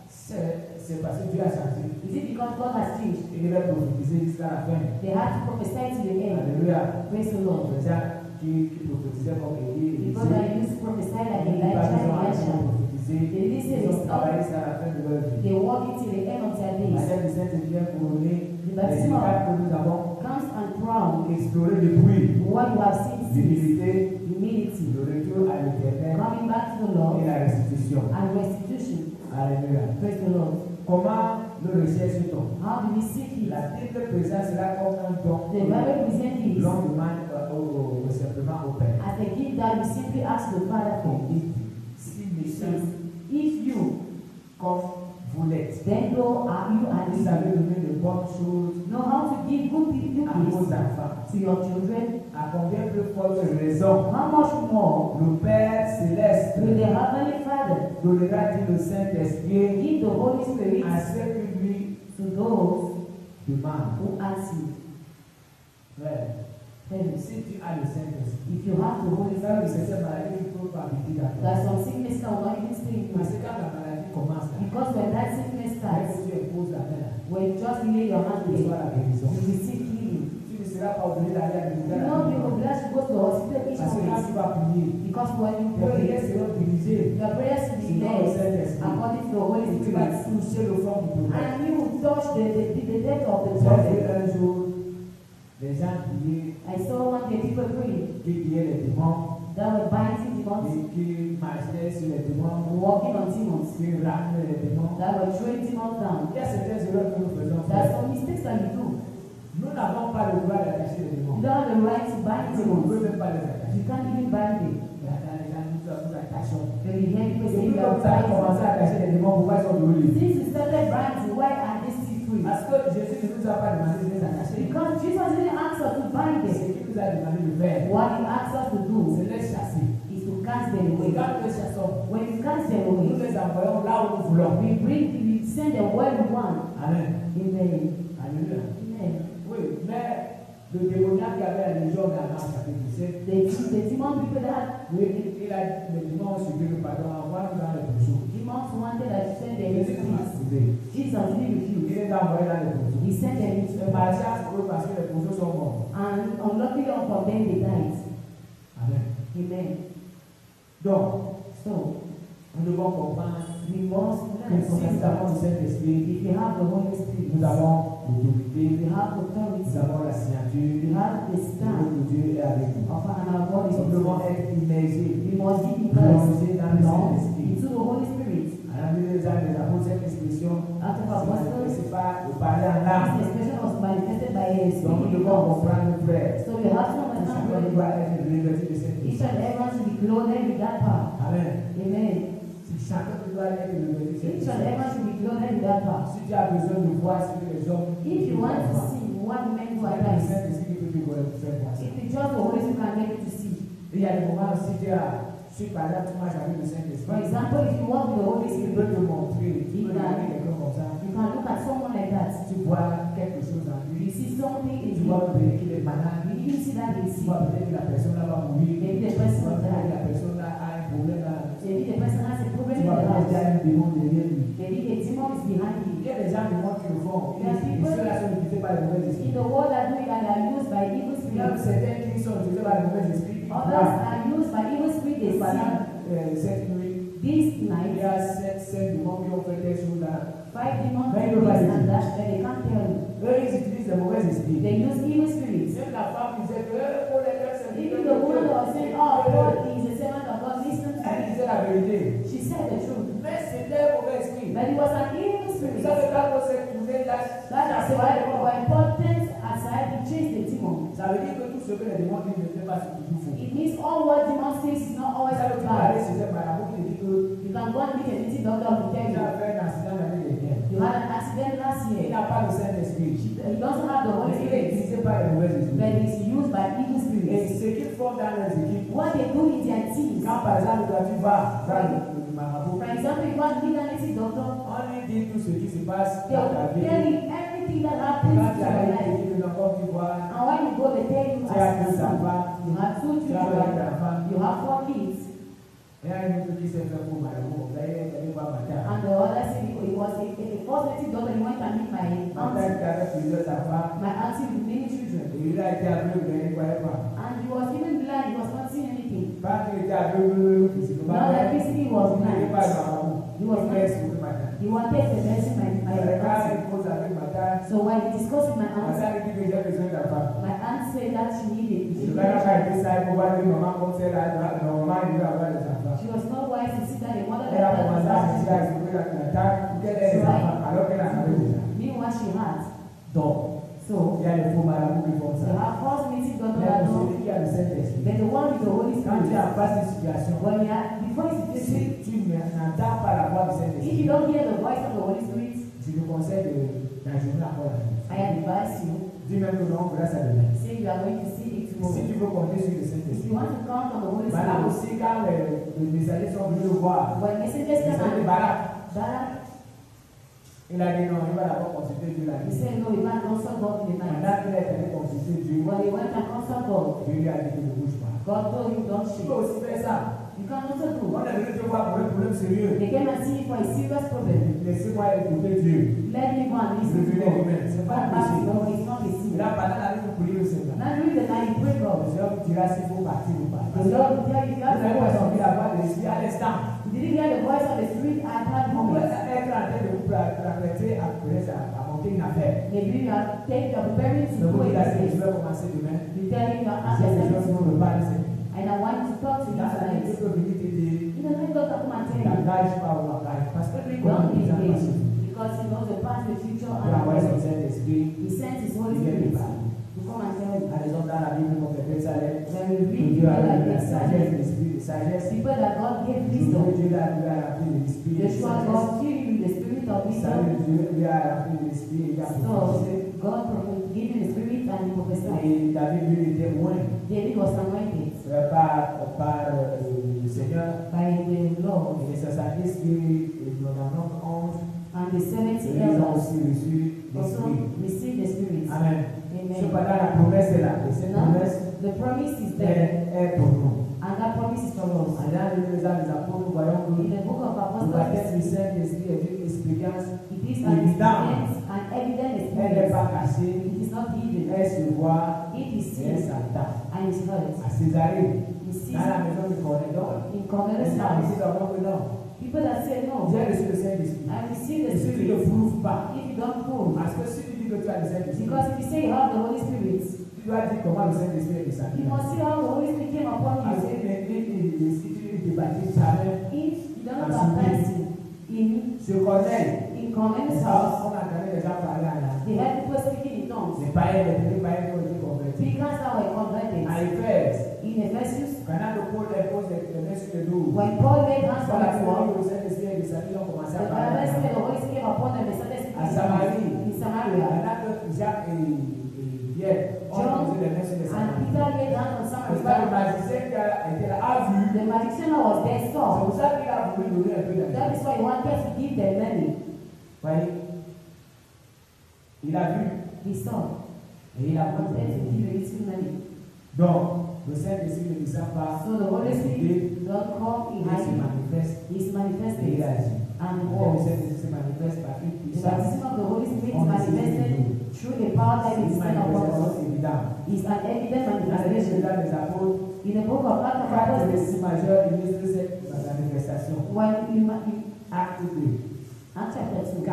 C'est parce que Dieu a changé. Is it because God has changed? Il devait prophétiser jusqu'à la fin. They had to prophesy to the end. Alléluia. Praise the Lord. Les gens qui prophétisaient comme Élie, Because I used to prophesy like ils Elijah and Elisha. prophétiser. They listen, Ils they ont travaillé stop. jusqu'à la fin de leur vie. They walk into the end of their La days. scène du Saint-Esprit vient couronner The les baptism étapes que nous avons comes and crown explorées depuis. what you have seen since L'humilité, humility, le retour à l'éternel coming back to the Lord, et la restitution. and restitution. Alléluia. Praise the Lord. Comment le recherche-t-on? How do we seek it? La Bible présente cela comme un don The Bible presents this l'on demande simplement au Père. as a gift that we simply ask the Father for. Il dit, si mes Says, chefs, if you, comme vous l'êtes, then though are you and vous you savez donner de bonnes choses know how to give good à vos gifts enfants, to your children, à combien plus forte raison how much more le Père céleste will the Heavenly Father donnera-t-il le Saint-Esprit give the Holy Spirit à ceux qui lui to those demandent? who ask you? Frère, Friends, si tu as le Saint-Esprit, if you have the Holy ça veut Spirit, dire que cette maladie ne peut pas habiter dans there are toi. some sickness that will not even stay in Parce you. que quand la maladie commence, là, Because when that sickness dès starts, que tu imposes la main, là, when you just lay your hand tu there, reçois la guérison. you receive healing. Tu ne seras pas obligé d'aller à l'hôpital. You know, you will bless to go to the hospital each Parce que quand tu moment. vas prier, Because when you tes prières pray, seront dirigées your prayers will be selon le led Saint-Esprit. according to the Holy Tu vas Spirit. toucher le fond du problème. And you will touch the depth of the J'ai vu problem. un jour des gens prier, I saw one day people praying qui priaient les démons, that were binding demons, et qui marchaient sur les démons, walking on demons, qui ramenaient les démons. that were throwing demons down. Il y a certaines erreurs que nous faisons. There are some mistakes that you do. Nous n'avons pas le droit d'attacher les démons. You don't have the right to bind Nous ne demons. pouvons même pas les attacher. You can't even bind them. Mais attends, les gens, nous attachons. When you hear people Et saying puis, they comme are ça a binding, commencé à attacher les démons, pourquoi ils sont brûlés? since you started binding, why are they still free? Parce que Jésus ne nous a pas demandé de les attacher. Because Jesus didn't ask us to bind Ce them. qu'il nous a demandé de faire, What he asked us to do c'est les chasser. is to cast them Et away. quand nous les chassons, When you cast them nous away, les envoyons là où nous voulons. we send them where we want. Amen. Amen. Alléluia. Amen. Oui, mais le démoniaque qui avait la légion d'Amas, chapitre 17, The demon people that oui, il a les démons ont subi le pardon, envoie-nous dans les poursuites. demons wanted us to send them Jésus into nous a peace. trouvé. Jesus didn't Il refuse. les a envoyés dans les poursuites. He sent them into Le malchance pour eux parce que les poursuites sont morts. and unluckily for them they died. Amen. Amen. Donc, So nous devons comprendre we must que learn si from nous avons le that. Saint-Esprit, If you have the Holy Spirit, nous avons l'autorité, we have nous authority, avons la signature, we have the de stand Dieu est avec nous. of our God is Nous devons with us. être immergés, We must give plongés dans le belong Saint-Esprit. into the Holy Spirit. À la vie des âmes, des apôtres, cette expression Out of se our manifeste apostles, pas de parler en langue. this expression was manifested by a Donc nous speaking in devons tongues. comprendre, frère, So we have to que understand chacun that doit être revêtu de cette each puissance. and everyone should be clothed with that power. Amen. Amen. Si chacun doit être revêtu de cette Each and everyone puissance. should be clothed with that power. Si tu as besoin de voir ce que les hommes If you want to see what men do at c'est le times, Saint-Esprit qui peut te faire voir ça. it is just the Holy Spirit can make you to see. Il y a des moments aussi tu as, si par exemple tu marches avec le For Saint-Esprit, example, if you walk with the Holy il Spirit, peut te montrer, tu peux regarder quelqu'un comme ça, you can look at someone like that. tu vois quelque chose en You lui, see something in tu him. vois peut-être qu'il est malade, You even see that he is tu sick. vois peut-être que la personne là va mourir, Maybe the tu person vois will peut-être que die. la personne là a un problème là, Maybe the person has a problem tu in vois the peut-être qu'il y house. a un démon derrière lui. Maybe a demon is behind Il him. y a des gens du monde qui le font, There are et people ceux-là sont utilisés par les mauvais in esprits. the world that do it and are used by evil Il y a spirits. certains qui sont utilisés par les mauvais esprits. Others are used by evil spirits. They Et pendant see cette nuit, this il night y a 7 démons qui ont fait des choses là. 5 demons Mais do ils ne this peuvent pas and dire. that, but they can't tell you. Eux, ils utilisent les mauvais esprits. They use evil spirits. Même la femme disait que pour les gars, c'est Even the woman was saying, "Oh, God is a servant of God. Listen to Elle me." disait la vérité. She said the truth, Mais c'était un mauvais esprit. but it was an evil Vous spirit. savez, quand on s'est trouvé là, That is why our importance aside to chase the demon. ça veut dire que tout ce que les démons disent ne fait pas, c'est toujours faux. It means all what demon says is not always Ça veut dire que bad. c'est un marabout qui dit que que You can go and meet a native doctor to tell tu you. as fait un accident l'année dernière. You had an accident last Il year. n'a pas le Saint-Esprit. He doesn't have the Holy Il est Spirit, utilisé par les mauvais but esprits. he's used by evil Et spirits. ce qu'ils font dans les équipes, What they do in their teams, quand par exemple toi tu vas voir le marabout, for example, you go and meet a native doctor, on lui dit tout ce qui se passe they dans ta will vie. tell you everything that happens Quand in tu your arrives life. et que dans Côte d'Ivoire, And when you go, they tell you tu as deux as you enfants, have 2 tu as quatre children, enfants, you have 4 kids, et il y a une autre qui s'est fait pour marabout. Vous allez voir madame. and the other said it was a first native doctor. He went and meet my Madame auntie, qui avait plusieurs enfants, my auntie with many children, et il a été aveugle, il ne croyait pas. and he was even blind. He was not seeing anything. Pas qu'il était aveugle physiquement, Now that mais physically he was il n'était blind, pas marabout. he was Il not. laisse pour madame. He wanted to mention my Quand auntie. il cause avec madame, So when he discussed with my aunt, madame dit que j'ai besoin d'enfants. my aunt said that she needed. Je vais pas faire ça pour voir que maman comme c'est là, normalement il veut avoir des enfants. She was not wise to sit down and mother Elle a like commencé à se dire à that. ce que la table pour qu'elle ait des enfants alors qu'elle en avait déjà. Meanwhile, she had. Donc, So il y a les faux marabouts qui font they ça. have first meeting doctor Mais that pour know. celui qui a le Saint-Esprit, Then the one with the Holy quand tu es Spirit. en face d'une situation, When you are before you sit, si tu n'entends pas la voix du if you Saint-Esprit, don't hear the voice of the Holy Spirit, je te conseille d'ajouter encore la vie. I advise you. Dis même que non, grâce à demain. Say you are going to see it Si tomorrow. tu veux compter sur le If Saint-Esprit, you want to count on the Holy maintenant Spirit, aussi quand les messagers sont venus le voir, when messengers ils come ont dit and Barak. Barak, Il a dit non, il va d'abord consulter Dieu la he nuit. said no, you can't consult God in the night. Pendant qu'il est allé consulter Dieu, When he went and consulted God, Dieu lui a dit que ne bouge pas. God told him don't Tu peux shake. aussi faire ça. You can also do. On est venu te voir pour un problème sérieux. They came and see you for a serious problem. Laissez-moi écouter Dieu. Let me go and Je listen to venais God. lui-même. C'est pas That's possible. no, it's not a Et sin. là, pendant la nuit, vous priez au Seigneur. Now during the night, you pray Le God. Seigneur vous dira s'il faut partir ou pas. The Parce que Lord will tell you if you vous have n'avez pas the senti voice. la voix de l'Esprit à l'instant. You didn't hear the voice of the Spirit at that Vous pouvez moment. être en train de vous prêter à monter une affaire. Maybe you are preparing to Je vous do dis a là, je business. vais commencer demain. You tell him you are J'ai des choses asking qui me parlent, Seigneur. and I want to talk to you Dans la nuit, tonight. Dieu peut venir te dire, In the night, God will come and tell you. n'engage pas ou engage. Parce que lui, comment Don't il be a passé. because he knows the past, the future, Pour and avoir son the Saint-Esprit, He sent His Holy il vient Spirit de parler. to come and tell you. À raison dans la Bible, comme le Salem, When we que read Dieu a people donné like la sagesse, this, l'esprit de sagesse. people that God gave Dieu wisdom, lui a rempli de l'esprit de Joshua, sagesse. God gave you the spirit of Salut, wisdom. Dieu lui a rempli de l'esprit et il a So prophétisé. God gave him the spirit and he prophesied. Et David, lui, était loin David was anointed par le Seigneur. by the Lord, Et les 70 qui nous en 11, and the 70 ils ont elders aussi reçu also l'esprit. received the spirit. Amen. Amen. Cependant, la promesse est là. Et cette Now, promesse the promise is there, est pour nous. and that promise is for us. En dans les apôtres, nous voyons In que the book of le Apostles, baptême du Saint-Esprit est une expérience. it is an experience, an evident Elle n'est experience. pas cachée, It is not hidden. elle se voit It is et elle seen s'entend. and is heard. À Césarée, You see, dans la maison de Cornédon, in les Cornelius' gens house, ici d'abord que non. people that say no, J'ai reçu le Saint-Esprit. I receive the Et si tu ne spirit. prouves pas, If you don't prove, parce que si tu dis que tu as le Saint-Esprit, because if you say you have the Holy Spirit, tu dois dire comment le Saint-Esprit est descendu. you must see how the Holy Spirit came upon Parce you. que si tu ne te baptises jamais, If you don't baptize in ce Corneille, Cornelius' house, on entendait les gens parler en langue. they had people speaking in tongues. Les païens, les petits païens qui ont été convertis. Because that were converted. À Éphèse, In Ephesus, pendant que Paul impose les mains sur les douze, when Paul laid hands sur on la the foi, wall, le Saint-Esprit est descendu, ils ont commencé the à parler en Bible said langue. the Holy Spirit came upon them. They started speaking À Samarie, in Samaria. pendant que Jacques et Pierre ont imposé les mains sur les And Samaritains. Peter laid hands on Parce que le Samaria. magicien qui a été là a vu. The magician that was there C'est saw. pour ça qu'il a voulu donner un peu That d'argent. is why he wanted to give them money. Voyez, il a vu He saw. et il a He wanted to compris. give a little money. Donc, le Saint-Esprit ne descend pas, So the Holy il Spirit don't come in se hiding. manifeste He's et manifested il agit. and Le walks. Saint-Esprit se manifeste par une The puissance. baptism of the Holy Spirit is On sait manifested through a power that C'est is une sent upon manifestation us. évidente. It's an evident Dans les manifestation. États des apôtres, In the book of Acts of quatre Apostles, récits majeurs illustrent cette manifestation. when in Acte 2, Acts chapter 2, 4.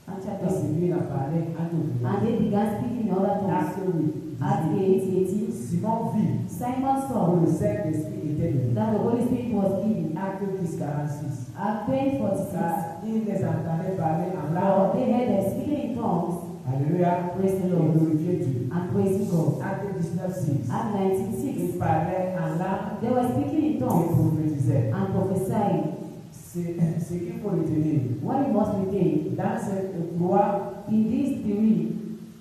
Acts Et chapter 2, c'est lui qui a parlé en tout and they began speaking in other tongues. Acte 8. Acts 8:18. Simon vit Simon que saw le Saint-Esprit était de lui. that the Holy Spirit was given. Acte 10, 46. Acts 20:46. Car il les entendait parler en Now langue. they heard them speaking in tongues, Alléluia. praise the Et Lord, glorifier Dieu. and praising God. Acte 19, 6. Acts 19:6. Il parlait en langue They were speaking in et tongues prophétisait. and prophesying. ce qu'il faut retenir. What you must retain Dans cette loi, in these three,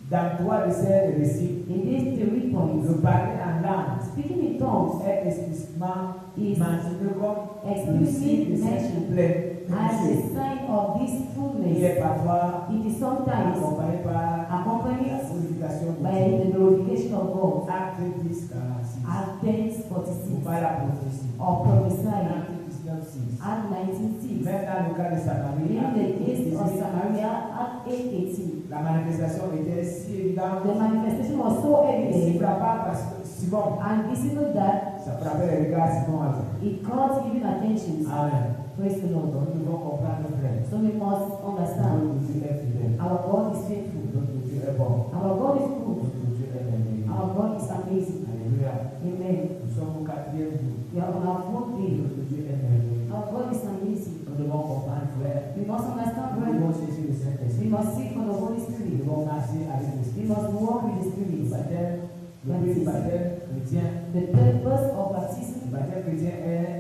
dans trois de ces récits, in these 3 points, le parler en langue speaking in tongues est explicitement is mentionné comme le explicitly signe de cette mentioned pleine as a sign of this qui fullness. est parfois It is sometimes accompagné par la accompanied glorification de by Dieu. the glorification of God. Acte 10, 46. Act 10, Ou 46, pas la prophétie. or prophesying. Acte 19, 6. Act 19:6. Même dans le cas de Samarie, In Acte the case 18, of Samaria, Act 8:18. la manifestation était si évidente The manifestation was so et si evident frappante parce que Simon, and visible that ça frappait les regards Simon avait. it caught even attention. Amen. Praise the Lord. Donc nous devons comprendre, frère. So we must understand Notre Dieu est fidèle. our God is faithful. Notre Dieu est bon. Our God is good. Notre Dieu est merveilleux. Our God is amazing. Alléluia. Amen. Nous sommes au 4e jour. We are on our 4th day. Notre Dieu est merveilleux. Our God is amazing. Nous devons comprendre, frère. We must understand, Nous brethren. devons chercher le We Saint-Esprit. must seek for the Holy Nous Spirit. devons marcher avec We l'Esprit. must walk with the Le Spirit. baptême, le but du baptême chrétien. The purpose of baptism, Le baptême chrétien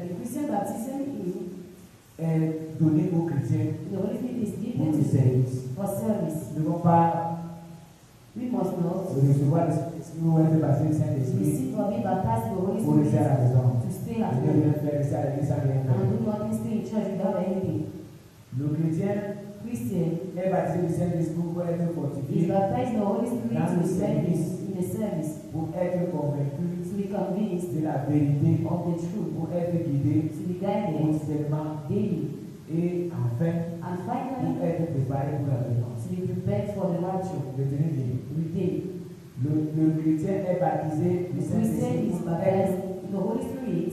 the Christian baptism est donné aux chrétiens the Holy Spirit is pour given le service. for service. Nous ne devons pas We must not recevoir l'Esprit ou être baptisé du Saint-Esprit receive or be baptized with the Holy pour rester à Spirit la maison. to stay at Je home viens faire rester à l'église sans rien faire. and do nothing, stay in church without anything. Le chrétien Christian est baptisé du Saint-Esprit pour être is fortifié, baptized in the Holy Spirit Dans to le spend service. in the service, pour être convaincu to be convinced de la vérité, of the truth, pour être guidé to be guided quotidiennement daily, et enfin and pour finally être préparé pour la venue. to be prepared for the rapture. Retenez bien. Retain. Le chrétien est baptisé du The Christian Saint-Esprit is pour baptized être in the Holy Spirit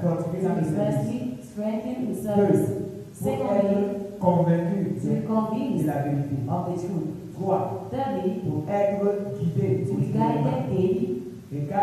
fortifié dans to le be service, firstly strengthened in service. pour Secondly, être convaincu to be de convinced la vérité. of the truth. 3. Thirdly, Pour être guidé to be guided daily. Et 4.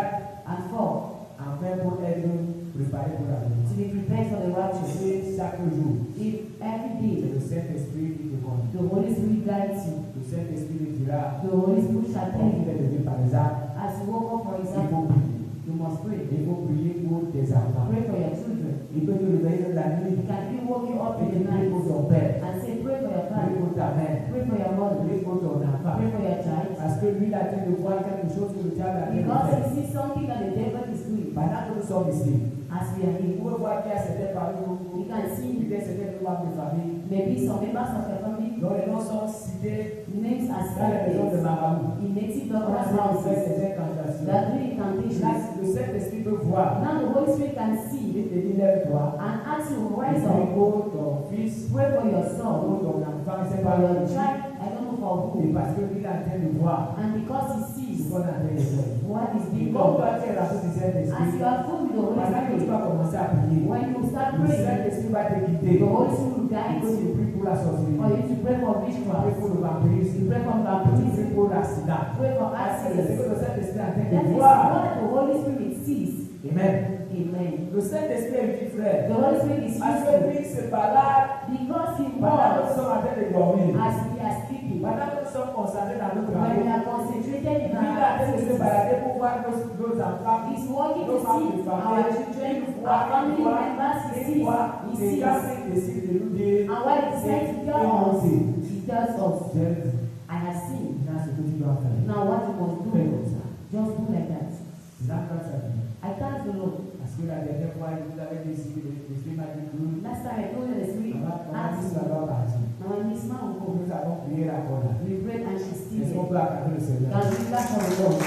And 4, Enfin pour être préparé pour la venue. to be prepared for the rapture. C'est chaque jour. If every C'est day le Saint-Esprit qui te conduit. the Holy Spirit guides you, Le Saint-Esprit te dira, the Holy Spirit shall tell comme il you, est levé par exemple, as you woke up, for il example, faut prier. you must pray. Il faut prier pour tes enfants. Pray for your children. Il peut te réveiller la He nuit can even woke you up et in te the prier night pour ton père, and say, pray for your prier father, pour ta mère, pray for your mother, prier pour ton enfant. pray for your child. Parce que lui, il a train de voir quelque chose que le diable a train de Because faire. he sees something that the devil is doing. Pendant que nous sommes ici, As we are vous here, pouvez voir qu'il y a certains parmi you nous, can see peut-être certains membres de famille, maybe some members of your family, dont les noms sont cités names are dans les maisons de cited Maramou. in native On a doctors' fait houses des incantations. that do Là, incantations. le Saint-Esprit peut voir. Now the Holy Spirit can see Il te dit, lève-toi. and ask you, Prie rise up, pour ton fils, pray for your pour son, ton enfant, c'est for pas your le child, I don't know for Et who. parce qu'il est en train de voir And because he ce sees qu'on est en train de faire. what is Et being comme done, toi, tu es rempli du as Saint-Esprit, you are full with the Holy pendant que tu Spirit, vas commencer à prier, when you start le praying, Saint-Esprit va te guider. the Holy Spirit will Il guide faut que tu you. pries pour la sorcellerie, For you to pray for prie witchcraft, pour le vampirisme, you pray for tu baptism, pries pour l'accident. pray for Parce que c'est ce accidents. que le Saint-Esprit est en train That de is voir. what the Holy Spirit sees. Amen. Amen. Le Saint-Esprit est utile, frère. The Holy Spirit is Parce que useful lui, c'est pas là because he pendant que nous works sommes en train de dormir. as we are sleeping. Pendant que nous sommes concentrés dans notre When we travail, are concentrated in lui, our il a train de se activities, balader pour voir nos enfants. he's working to Nos femmes see de our famille. children, Une fois, our family members, he une sees, fois, he les sees. gars qui décident de nous dire, And what he said to tell us, he tells us, j'ai vu, I have seen. là, ce que tu dois faire. Now what you must Fais do, comme ça. just do like that. Là, quand ça vient. I thank the Lord. Parce que la dernière fois, il vous avait décidé de faire ma découverte. Last time I told you the Spirit On va asked ça me. va partir. Now when Miss Ma will go, Nous avons prié la corne. we prayed and she's still Est-ce qu'on here. peut acclamer le Seigneur? Can we clap for the Lord?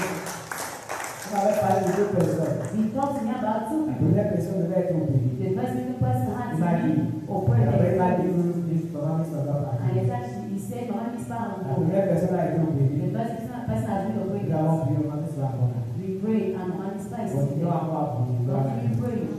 On avait parlé de deux personnes. He talked to me about two La people. première personne devait être obéie. The first little person had Il to m'a dit, be il operated. avait pas dit que maman ça va And partir. he said, Mama, Miss Ma La will go. première personne a été obéie. The first person has been Nous operated. avons prié, maman ça va partir. We prayed and Mama, Miss Ma is still Continuons there. encore à prier. Continue praying.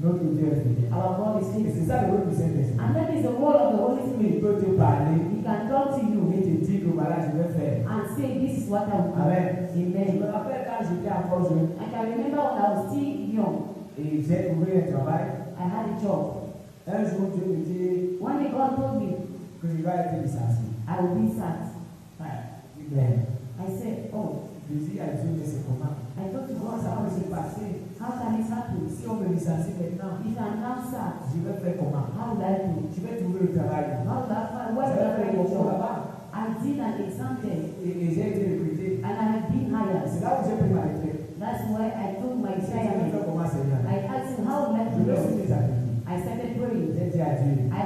Notre Dieu est fidèle. Our God is Et faithful. c'est ça le rôle du Saint-Esprit. And that is the word of the Holy Spirit. Il peut te parler, He can talk to you il te dit que voilà, je vais faire. and say, this is what I will do. Amen. Je Amen. me rappelle quand j'étais encore jeune I can remember when I was still young, et j'ai trouvé un travail. I had a job. Un jour, Dieu me dit One day God told me que je vais être licencié. I will be sad. Amen. I said, oh, Je dis à Dieu, mais c'est comment? I thought to Comment God, ça peut se passer? how can this happen? Si on me licencie maintenant, If I'm now sad, je vais faire comment? how will I do? Je vais trouver le travail. How will I find where J'ai will I fait find le a concours job? là-bas I did an exam there et j'ai été recruté. and I have been hired. C'est là où j'ai pris ma retraite. That's why I told my Je vais faire retirement. comment, Seigneur? I asked him how will I Je do vais this? aussi les appliquer. I started praying. J'ai dit à Dieu, I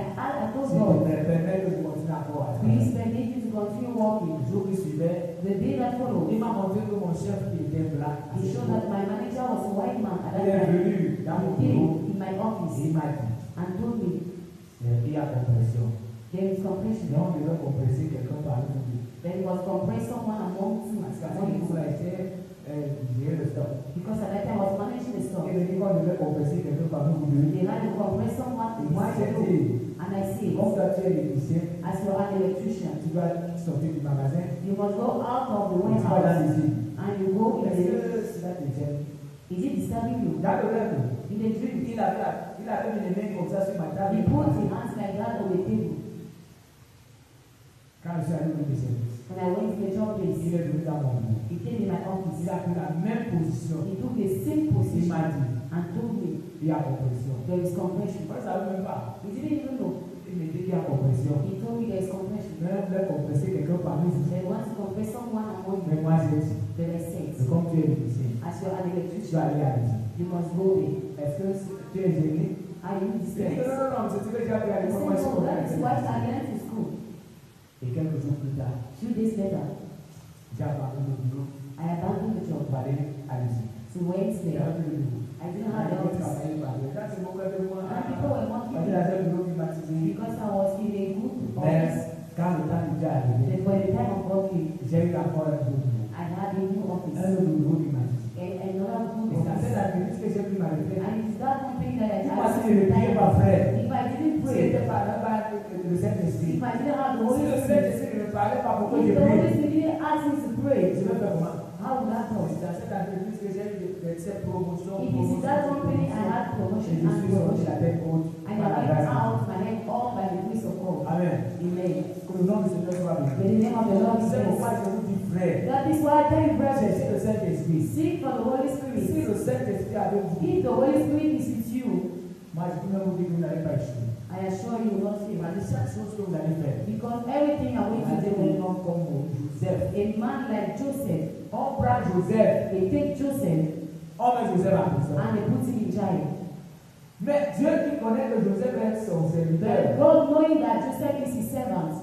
told s'il te God, plaît, permets que je continue encore à please travailler. permit you to continue walking. Le jour qui suivait, The day that il followed, m'a montré que mon chef qui était blanc. he showed that my manager was a white man at Il that est time. venu dans mon He bureau came in my et office il m'a dit, and told me il y a compression. there is compression. Donc, on devait compresser quelqu'un parmi nous. Then he was compressed someone among two. Parce qu'à ce niveau-là, j'étais gérer le stock. Because at that time I was managing the store. Il m'a dit qu'on devait compresser quelqu'un parmi nous. They had to compress someone Et in moi, this j'ai store. dit, And I said, comme toi tu es électricien, as you're an electrician, tu dois sortir du magasin, you must go out of the tu vas dans warehouse les îles. and you go in Est-ce the. que cela te gêne? Is it disturbing you? Dans le rêve, In the dream, il avait mis les mains comme ça sur ma table. he put his hands like that on the table. Quand je suis allé au service, When I went to the job place, il est venu dans mon bureau. he came in my office. Il a pris la même position. He took the same Il position m'a dit, and told me il y a compression. there is compression. Moi, je ne savais même pas. He didn't even know. Il me dit qu'il y a compression. He told me there is compression. Mais on voulait compresser quelqu'un parmi vous. They want to compress someone among Mais you. moi, j'ai dit, Then I said, c'est comme tu es électricien. as you're an Je dois electrician, aller à l'église. you must go there. Est-ce que tu es gêné? Are you Il dit que distressed? non, c'est ce que j'ai appris à He l'école. said, Moi, je suis no, that is what content. I learned in school. Et quelques jours plus tard, 2 days later, j'ai abandonné le bureau I abandoned the job. pour aller à l'église. So went Il y there. avait plus de bureau. I didn't have the office. travailler par là. C'est mon frère de moi. And people were Parce mocking qu'il me avait un bureau climatisé. because I was in a good Mais office. quand le temps est déjà arrivé, Then when the time of God came, j'ai eu encore un nouveau bureau. I had a new office. Un autre bureau climatisé. And another good Et c'est à cette office. entreprise que j'ai pris ma retraite. And it's that company that I Moi, had si je ne priais pas, frère, If I didn't si pray, c'était pas là-bas le Saint-Esprit, if I didn't have the si Holy le Spirit, Saint-Esprit ne parlait pas pour que if je the Holy prie, Spirit didn't ask me to pray, je vais faire comment? how would that help? C'est dans cette entreprise que j'ai eu cette promotion. If it's in that company, I had Et promotion je and suis sorti promotion. la tête haute. And par I la went grâce de Dieu. out my head all by the grace of God. Amen. Amen. Que le nom du Seigneur soit May béni. the name of the Lord be C'est pourquoi blessed. je vous dis, frère, That is why I tell you, brothers, cherchez le Saint-Esprit. seek for the Holy Si Spirit. le Saint-Esprit est avec vous, If the Holy Spirit is with you, moi je peux même vous dire que vous n'allez pas échouer. I assure you will not Il m'a fail. dit chaque chose que vous allez faire. Because everything I'm Il going m'a to dit do, un homme comme Joseph. a man like Joseph, On prend Joseph, they take Joseph on met Joseph en prison. and they put him in jail. Mais Dieu qui connaît que Joseph est son But serviteur, God knowing that Joseph is his servant,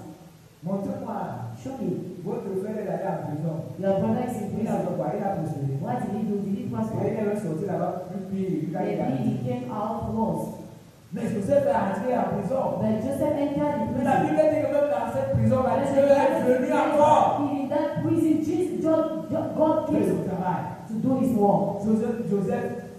montrez-moi, show me, votre frère est allé en prison. your brother is in Il a prison. fait quoi? Il a prospéré. What did he do? Did he Et prosper? il est sorti là-bas, plus pire, il a Maybe gagné. he came out lost. Mais Joseph est entré en prison. But Joseph entered the Mais la prison. Bible dit que même dans cette prison, And Dieu est venu encore. in that prison, God Fait came son travail. to do his work. Joseph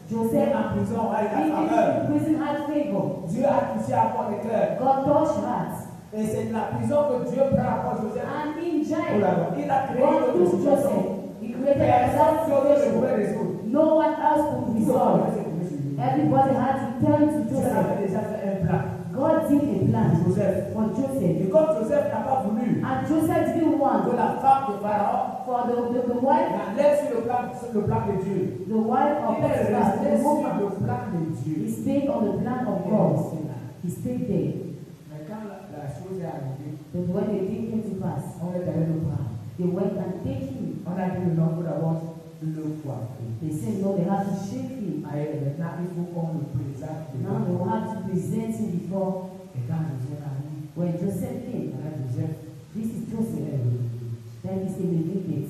Joseph, en prison, il a even faveur. in prison, had favor. Dieu a touché encore les cœurs. God touched hearts. Et c'est de la prison que Dieu prend encore Joseph. And in Oh jail, là là, il a créé God une autre took situation. Joseph. He created Personne another d'autre ne situation. pouvait résoudre. No one else could Tout le monde resolve. s'est tourné sur lui. Everybody had to turn to Dieu Joseph. avait déjà fait un plan God did a plan pour Joseph. for Joseph. Et comme Joseph n'a pas voulu And Joseph didn't que want la femme de Pharaon for the wife, l'enlève sur le plan de Dieu. the wife of Il est Potiphar, resté the sur woman. le plan de Dieu. He stayed on the plan of Il est God. resté là. He stayed there. Mais quand la chose est arrivée, But when the thing came to pass, on est allé le prendre. they went and take him. On a dit le nom pour d'abord le coiffer. They said, no, they have to shake him. Maintenant, il faut qu'on le présente. Now they will have to present him before. Et quand Joseph arrive, When Joseph came, voilà Joseph, this is il Joseph. est revenu. Then he said, the David.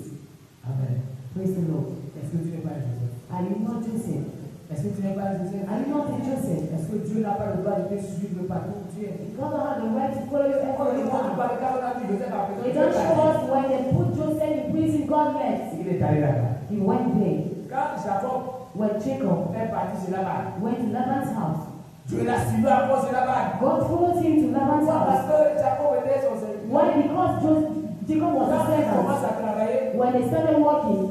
Amen. Praise the Lord. Est-ce que tu n'es pas un Joseph? Are you not Joseph? Est-ce que tu n'es pas un Joseph? Are you not a Joseph? Est-ce que Dieu n'a pas le droit de te suivre partout où tu es? God don't have the right to follow you On ne everywhere. montre pas le cas où on a vu Joseph en prison. They don't show us when they put Joseph in prison, God left. Il est allé là-bas. He went there. Quand Jacob When Jacob est parti sur là-bas, went to Laban's house, Dieu l'a suivi à cause de là-bas. God followed him to Laban's Pourquoi? Parce house. que Jacob était son serviteur. Why? Because Jacob was a Quand il servant. commence à travailler, When they started working,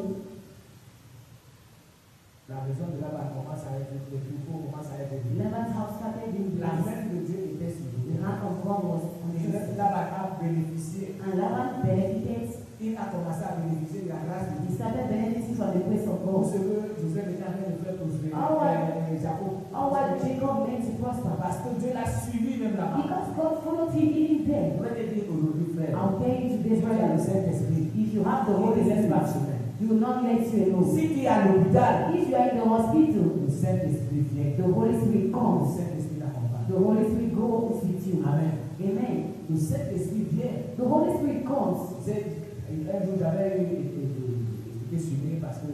la maison de là-bas commence à être, les troupeaux commencent à être vide. Laban's house started being La blessed. main de Dieu était sur The lui. hand of God was on Et Joseph. là-bas a bénéficié. And Laban benefited. Il a commencé à bénéficier de la grâce de He Dieu. started benefiting from the grace of Pour God. ce que Joseph était en train de faire prospérer. Ah ouais. Jacob. How was Jacob meant to prosper? Parce que Dieu l'a suivi même là-bas. Because God followed him even there. Je vais te dire aujourd'hui, frère, I'll tell you today, si tu as le brother, Saint-Esprit, if you have the il Holy ne laisse pas Spirit, soumettre. He will not let you alone. Si tu es à l'hôpital, If you are in the hospital, le Saint-Esprit vient. the Holy Spirit Le comes. Saint-Esprit t'accompagne. The Holy Spirit goes with you. Amen. Amen. Le Saint-Esprit vient. The Holy Spirit comes. Un jour, j'avais été soumis parce que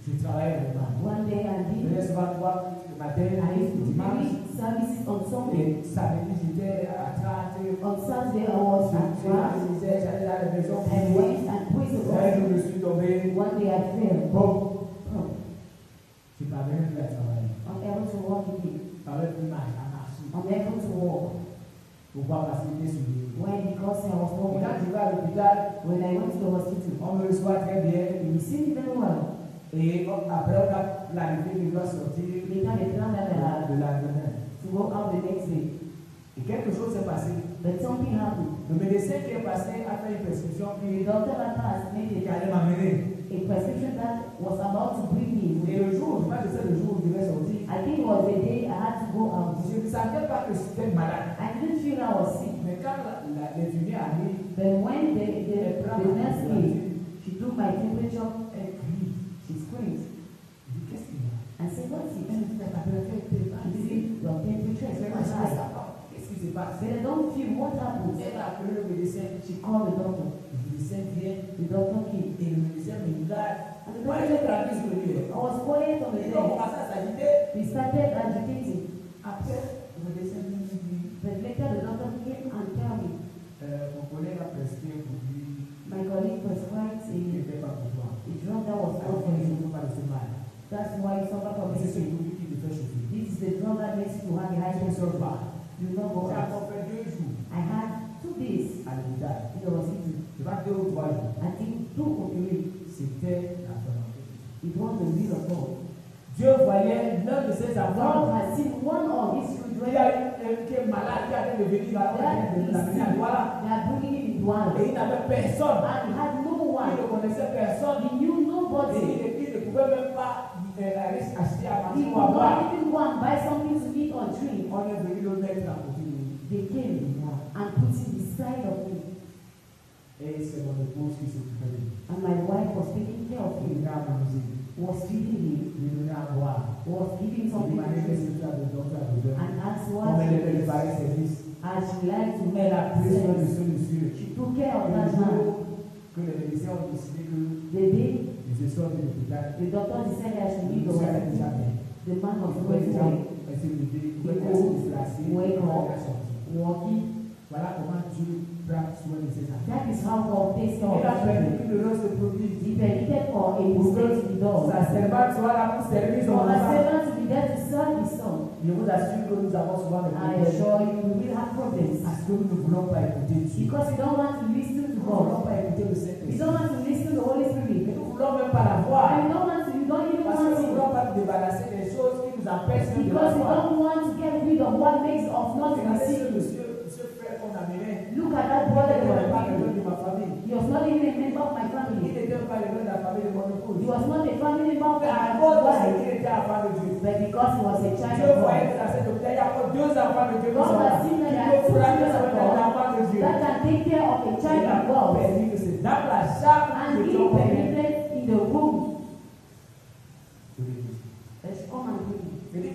je travaillais vraiment. One day I Je venais did. souvent voir le matin, I used to dimanche, preach services on Sunday. et samedi, j'étais à 30. On Saturday I was at church. J'allais dans la maison. I went and praised the Un Lord. jour, je suis tombé. One day I fell. Bon, Oh, je ne parvenais plus à travailler. unable to walk again. Je ne parvenais plus à marcher. Unable to walk. Pourquoi? Parce qu'il était soumis. Why? Because I was Et walking. quand je vais à l'hôpital, When I went to the hospital, on me reçoit très bien. they received me very well. Et après, on a planifié que je dois sortir Later they planned that de la lendemain. to go out the next day. Et quelque chose s'est passé. But something happened. Le médecin qui est passé a fait une prescription The doctor that passed made qui a allait m'amener. prescription that was about to bring me. Et le jour, je crois que c'est le jour où je vais sortir, I think it was the day I had to go out. je ne savais pas que j'étais malade. I didn't feel I was sick. Mais quand l'infirmière arrive, But when the nurse came, elle she took my temperature, crie. she screamed Je dis, qu'est-ce qu'il y a? and said, "What's it?" Elle me dit, ta température était pas She said, "Your temperature is Je quite ne high." sais pas. Qu'est-ce qui se passe? I said, "I don't feel what happened." Elle a appelé le médecin. She called the doctor. Le médecin vient The doctor came. et le médecin me regarde. And the Moi, doctor, j'ai traduit sur le lit. I was quiet on the Ils ont bed. commencé à s'agiter. He started agitating. Après, le médecin me dit, But later the doctor came and told me, mon collègue a prescrit un produit my colleague prescribed qui a n'était pas pour toi. drug that was not Alors, for il ne you. faut pas laisser mal. That's why you suffer from C'est ce this. produit qui te fait chauffer. This is the drug that makes you to have a high Tu ne sors temperature. pas. You know J'ai what? encore fait 2 jours I had 2 days à l'hôpital. in the hospital. Je pas 2 ou 3 jours. I think 2 or 3. C'était la fin. It was the will of God. Dieu voyait l'un de ses God enfants has seen one of his qui children qui est malade, qui avait devenu malade, that de is l'amener à sick. Douala. They are bringing him in Douala. Et il n'avait personne. And he had no Il one. ne connaissait personne. He knew Et nobody. il ne pouvait même pas acheter à He manger could ou à boire. not even go and buy something to eat or drink. On est venu le mettre à côté de lui. They came and put him beside of me. Et c'est mon épouse qui s'occupait de lui. And my wife was taking care of Il him, venait à manger, was feeding him, il venait à boire. was giving Il something to demandait drink, si tu as besoin, tu as besoin. and asked Comme what elle he avait is. préparé ses services, As she liked to elle a pris soin de make ce monsieur. She took care of Le that man. jour que les médecins ont décidé que The day je sors de l'hôpital, the doctor decided I should le leave the monsieur allait déjà hospital, bien. the man was Il going pouvait déjà away, se lever, il pouvait déjà se déplacer, il pouvait déjà sortir. walking. Voilà comment Dieu prend soin de ses enfants. That is how God takes care Il a of permis him. que le reste se produise. He permitted for a Pour mistake to be que done. sa servante soit là pour servir son For a enfant. servant to be there to serve his son. Je vous assure que nous avons souvent des I problèmes. assure you, we will have problems. Parce que nous ne voulons pas écouter Dieu. Because we don't want to listen to Nous ne voulons God. pas écouter le We Saint-Esprit. don't want to listen to the Holy Et Spirit. nous ne voulons même pas la voir. And we don't want to, we don't even Parce que nous ne want voulons to. pas nous débarrasser des choses qui nous empêchent de Because la we voir. don't want to get rid of what makes us not to Regardez ce receive. monsieur frère qu'on amenait. Look at that Il brother n'était that même pas le was nom de ma famille. He was not even a member of my Il family. n'était même pas le nom de la famille de mon épouse. He was not a family member of Mais à my cause de ce wife. qu'il était enfant de Dieu. But because he was a child Dieu of voyait God. que dans cette hôpital, il y a encore 2 enfants de Dieu qui God sont là. has seen that Qui there are peuvent 2 prendre children soin of des God enfants de Dieu. that can take care of a Il child a of God. permis que c'est dans la chambre And que he Dieu permet. permitted in the room. Je Let's come and bring him. dis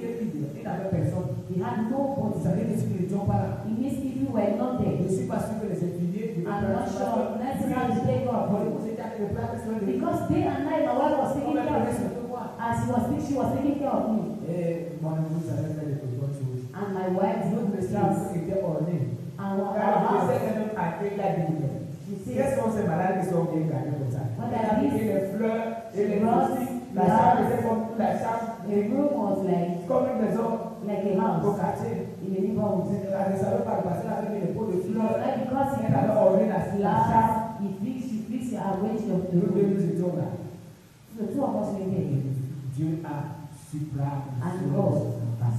qu'il n'avait personne. He had Vous nobody. savez que si nous n'étions pas là, It means if you were not je there. ne suis pas sûr que les infirmiers devaient I'm not sure. Let's see how to take care of Mon him. épouse était en train de prendre soin de lui. Because day and night my wife was On taking me care of prenait him. soin de moi. As she was taking care of me. Et mon épouse savait faire des bonnes choses. And my wife Notre did chambre this. était ornée. And Car our le house, médecin même a fait la découverte. she Qu'est-ce says, qu'on ces malades qui sont bien gardés comme ça? What Elle a are mis these? les fleurs et les Roses, fruits. La flowers. chambre était comme toute la chambre. the room was like Comme une maison a au house quartier. in the neighborhood. Elle ne savait pas parce qu'elle avait mis les pots de It was fleurs. like because he Elle avait orné la chambre. flowers, he fixed, arranged the Nous deux, room. nous étions là. The 2 of us were there. Dieu a supra. And God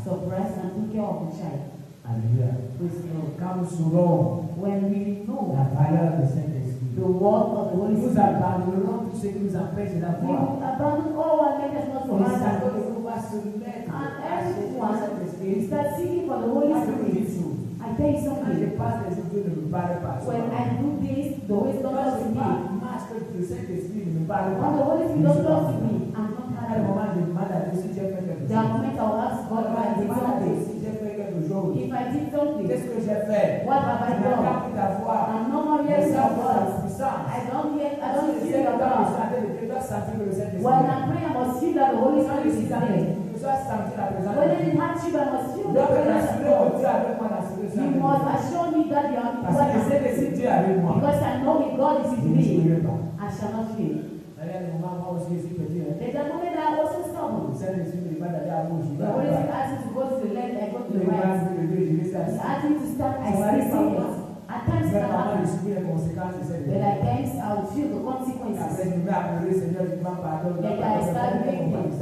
surprised and took care of the child. Alléluia. Praise the Lord. Quand nous saurons When we know la valeur du Saint-Esprit, the work of the Holy nous Spirit, abandonnerons tout ce qui nous empêche de la we voir. will abandon all what makes us not to Et have Satan that. ne va se mettre And à chercher le everyone Saint-Esprit. start seeking for the Holy Parce que Spirit. je dis, I tell you quand je something. passe les autres, Dieu ne me parle pas. When I do this, the Holy Spirit Quand talks je to me. marche, que le Saint-Esprit ne me parle pas. When the Holy Spirit je talks suis to pas me, I'm not À un happy. moment, je demande à Dieu si j'ai fait quelque There are chose. moments I will ask God if I did Demande à Dieu something. si j'ai fait quelque chose. If I did something, Qu'est-ce que j'ai fait? what have I Tu n'as done? pas pris ta voix. I'm no more Mais hearing ça, your voix, voice. puissance. I don't Parce que feel c'est your le temps de voice. chanter, je dois sentir que le Saint-Esprit. When I pray, I must feel that the Holy Quand Spirit je is suis there. je dois sentir la présence When de it Dieu. hurts you, I must feel Je the dois me presence of rassurer que God. Dieu avec moi dans ce que You must assure me that you are Parce que je sais que c'est Dieu avec moi. because I know if God is Je with ne me, souviens pas. I shall not fear. D'ailleurs, le moment où je suis petit, There's a moment that I was so le stubborn. Saint-Esprit me demande d'aller à gauche. Je The vais à Holy Spirit droite. asked me to go to the left, I go to Le the right. grand de Dieu, je vais He s'asseoir. asked me to stand, I Ça m'arrive still pas. it. At times it Mais can pendant, je happen. subis les conséquences de cette But vie. at times I will feel the Après, consequences. je me mets à pleurer, Seigneur, tu prends pardon. Like I start Mais weeping.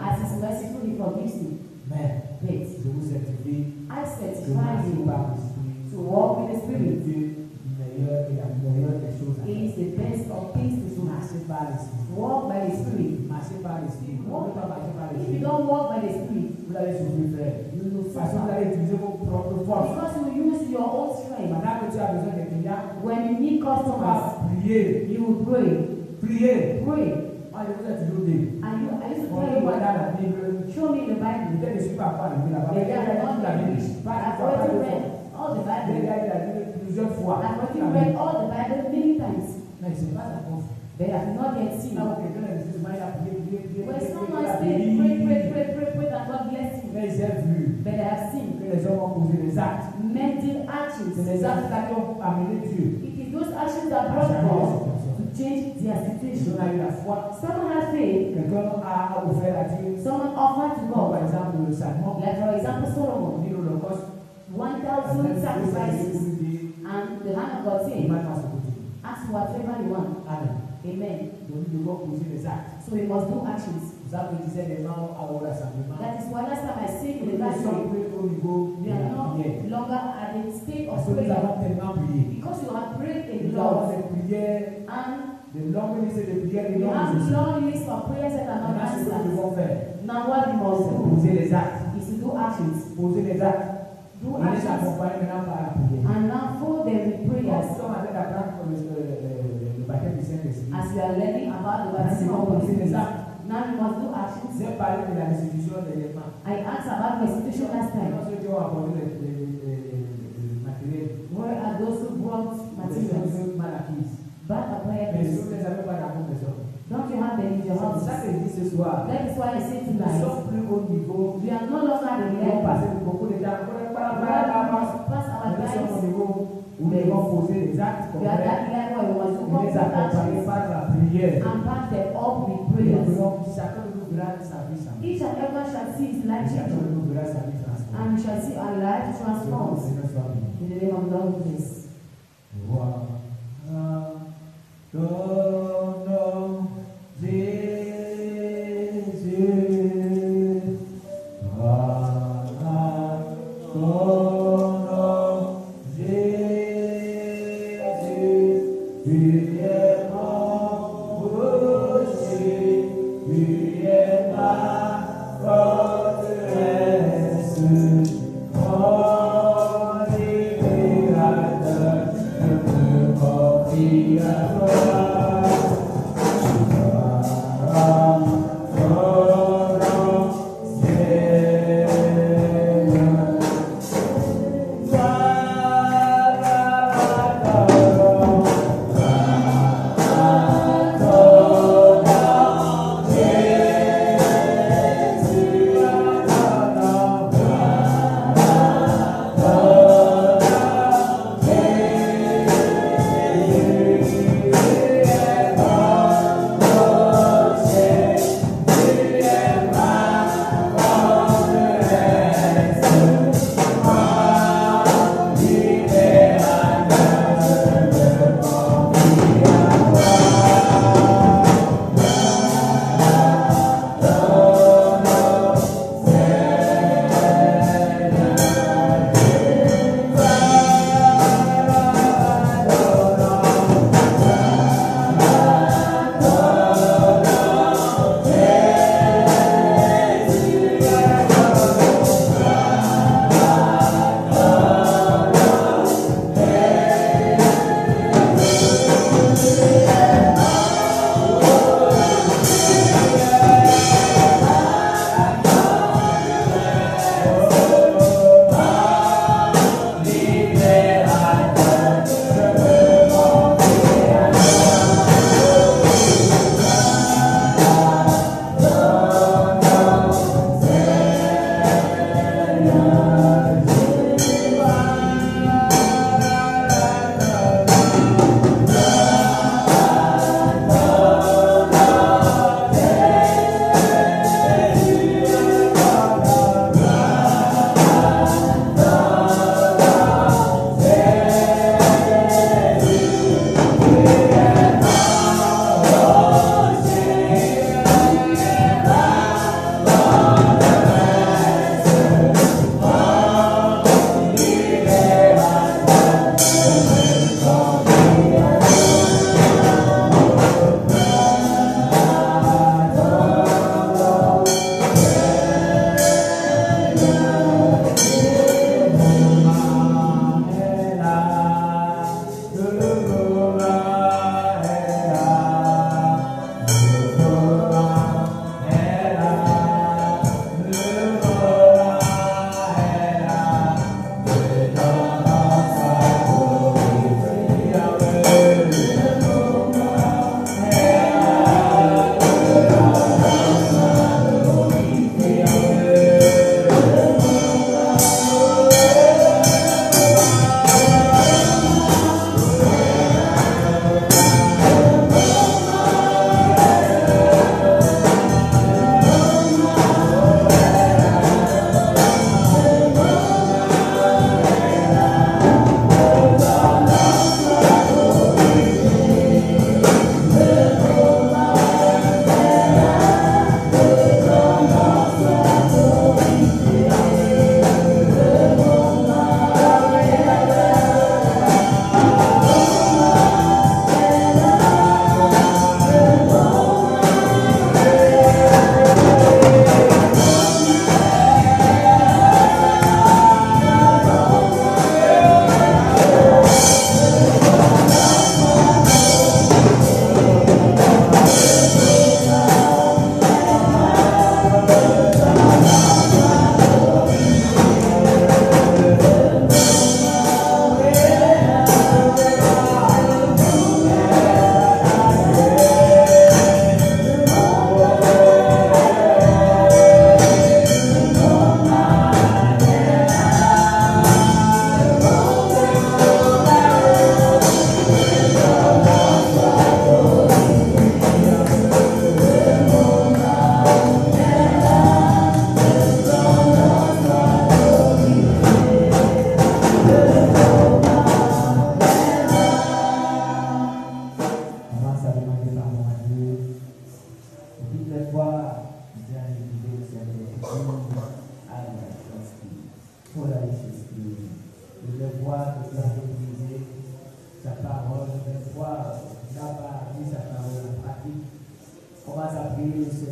As is merciful, he forgives me. But je vous certifie I que certify marcher you par l'Esprit, to walk with the Spirit. Dieu meilleur et la meilleure des choses à It is faire. the best of things to do. Marcher par l'Esprit. Walk by the Spirit. Marcher par l'Esprit. Vous ne pouvez pas marcher par If you l'Esprit. don't walk by the Spirit, Vous allez souffrir, frère. you will Parce que vous suffer. allez utiliser vos propres forces. Because you use your own strength. Maintenant que tu as besoin de clients, When you need tu customers, vas prier. you will pray. Prier. Pray. Moi, je vous ai toujours dit. I used to On tell peut you, voir dans la Bible. show me the Bible. Peut-être que je ne suis pas encore arrivé là-bas. Mais Maybe il y a I toute don't la Bible. read. Pas I've une fois, pas already deux fois. read all the Il y a Bible. la Bible plusieurs fois. I've already read all the Bible many times. Mais ce n'est pas encore. But I have not yet seen. Quand quelqu'un a dit, il a prié, prié, When prié, someone prié, says, prié, pray, prié. pray, pray, pray, pray, that God bless you. Mais j'ai vu But I have seen que les hommes ont posé des actes. men did C'est actions. les actes-là qui ont amené Dieu. It is those actions that brought God to change their Ils situation. ont eu la foi. Someone has faith. Quelqu'un a offert à Dieu. Someone offered to Comme God. par exemple le Salmon. Like for example, On Solomon, dit l'Holocauste. 1,000 sacrifices. Il And the hand of God said, va dans ce côté. ask whatever you want. Amen. Amen. Donc nous devons poser des actes. So we must do actions. Vous avez dit les gens au rassemblement. That is why last time I said in the Nous last sommes day, plus au niveau we de are la no prière. longer at the state of Parce que nous prayer. avons tellement prié. Because you have prayed a Nous avons lot. des prières, And de longues listes de prières et we longues have listes. long list of prayers that are not Maintenant, ce que nous answered. devons faire, Now what we must c'est do poser les actes. is to do actions. Poser les actes. Do On les actions. accompagne maintenant par la prière. And now follow them with Nous prayers. sommes en train d'apprendre le baptême du Saint-Esprit. As we are learning about the baptism Maintenant, of the poser les Spirit. actes. Now we must do actions. J'ai parlé de la restitution des éléments. I asked about restitution last time. Ceux qui ont apporté le matériel, Where are those who brought les materials? choses mal acquises. But a prayer Mais si is, vous ne les avez pas dans vos maisons, don't you have them in your c'est pour house? ça que je dis ce soir, That is why I say nous tonight, sommes plus au niveau. we are no longer at the Nous avons level. passé beaucoup de temps. We must pass our Nous sommes au lives. niveau où nous devons poser des actes We are concrets that level where we must do et les concrete accompagner actions par la prière. and back them up with Et prayers. donc, chacun de nous verra sa vie changer. Each and everyone shall see his life Chacun change, de nous verra sa vie transformée. and we shall see our life Que le transformed. Seigneur soit béni. In the name of the Lord, please. Voilà. Ton nom, Jésus. Voilà. Ton nom, Jésus. Tu es mon rocher. Tu es ma forteresse. Mon libérateur, je me confie à toi. Ton nom, Seigneur.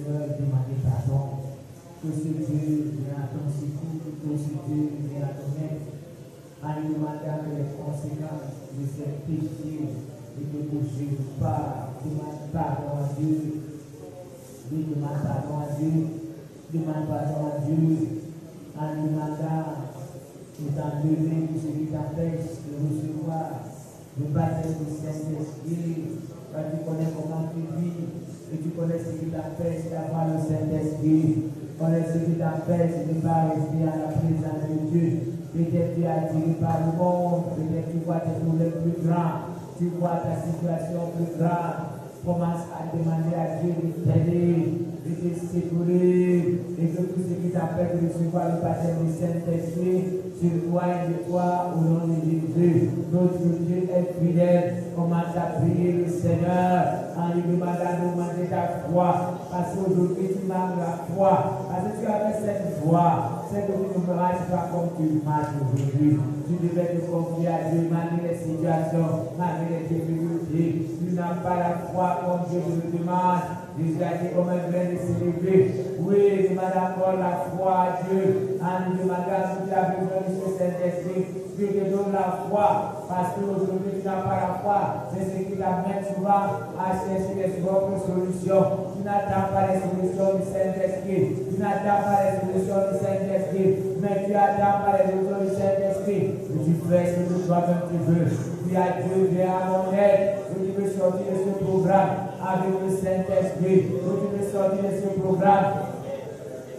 Seigneur, demander pardon. Que ce Dieu vienne à ton secours, que ce Dieu vienne à ton aide. En nous demandant que les conséquences de ces péchés et de péchés ne pas, demande pardon à Dieu. Demande pardon à Dieu. Demande pardon à Dieu. En nous demandant étant levé pour ce qui t'empêche de recevoir le baptême du Saint-Esprit, car tu connais comment tu vis et tu connais ce qui t'empêche d'avoir le Saint-Esprit, tu connais ce qui t'empêche de ne pas rester à la présence de Dieu. Peut-être tu es attiré par le monde, peut-être tu vois tes problèmes plus grands, tu vois ta situation plus grande. Commence à demander à Dieu de t'aider, de te sécuriser, et que tout ce qui t'empêche de recevoir le baptême du Saint-Esprit s'éloigne de toi au nom de Jésus. Notre Dieu est fidèle. Commence à prier le Seigneur en lui demandant d'augmenter ta foi. Parce qu'aujourd'hui tu manques la foi. Parce que tu avais cette foi. C'est que tu ne marches pas comme tu marches aujourd'hui. Tu devais te confier à Dieu malgré les situations, malgré les difficultés. Tu n'as pas la foi comme Dieu te le demande. Jésus a dit comme un grain de s'élever. Oui, demande encore la foi à Dieu. En lui demandant si tu as besoin de ce Saint-Esprit. Dieu te donne la foi. Parce qu'aujourd'hui tu n'as pas la foi. C'est ce qui t'amène souvent à chercher les propres solutions. Tu n'attends pas les solutions du Saint-Esprit. Tu n'attends pas les solutions du Saint-Esprit. Mais tu attends pas les solutions du Saint-Esprit. Et tu fais ce que toi-même tu veux. Dis à Dieu, viens à mon aide. Et tu veux sortir de ce programme avec le Saint-Esprit. Et tu veux sortir de ce programme.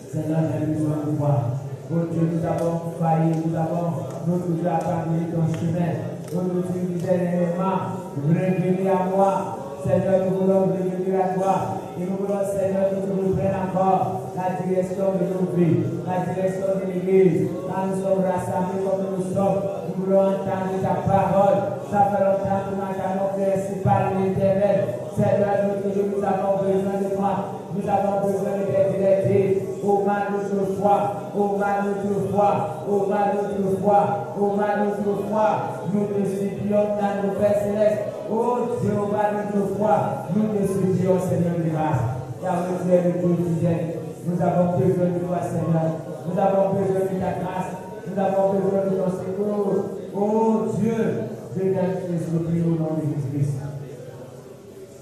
Seigneur, j'ai besoin de toi. Oh Dieu, nous avons failli, notre Dieu a parmi ton chemin. Notre Dieu disait dernièrement, revenez à moi. Seigneur, nous voulons revenir à toi. Et nous voulons, Seigneur, que tu nous prennes encore la direction de nos vies, la direction de l'Église. Quand nous sommes rassemblés comme nous sommes, nous voulons entendre ta parole. Ça fait longtemps que nous n'avons fait ainsi par l'Éternel. Seigneur, notre Dieu, nous avons besoin de toi. Nous avons besoin de tes directions. Augmente notre foi, augmente notre foi, augmente notre foi, augmente notre foi. Nous te supplions dans nos Pères célestes. Oh Dieu, augmente notre foi. Nous te supplions, Seigneur de grâce. Car nous sommes le Dieu fidèle. Nous avons besoin de toi, Seigneur. Nous avons besoin de ta grâce. Nous avons besoin de ton secours. Oh Dieu, je t'ai supplié au nom de Jésus-Christ.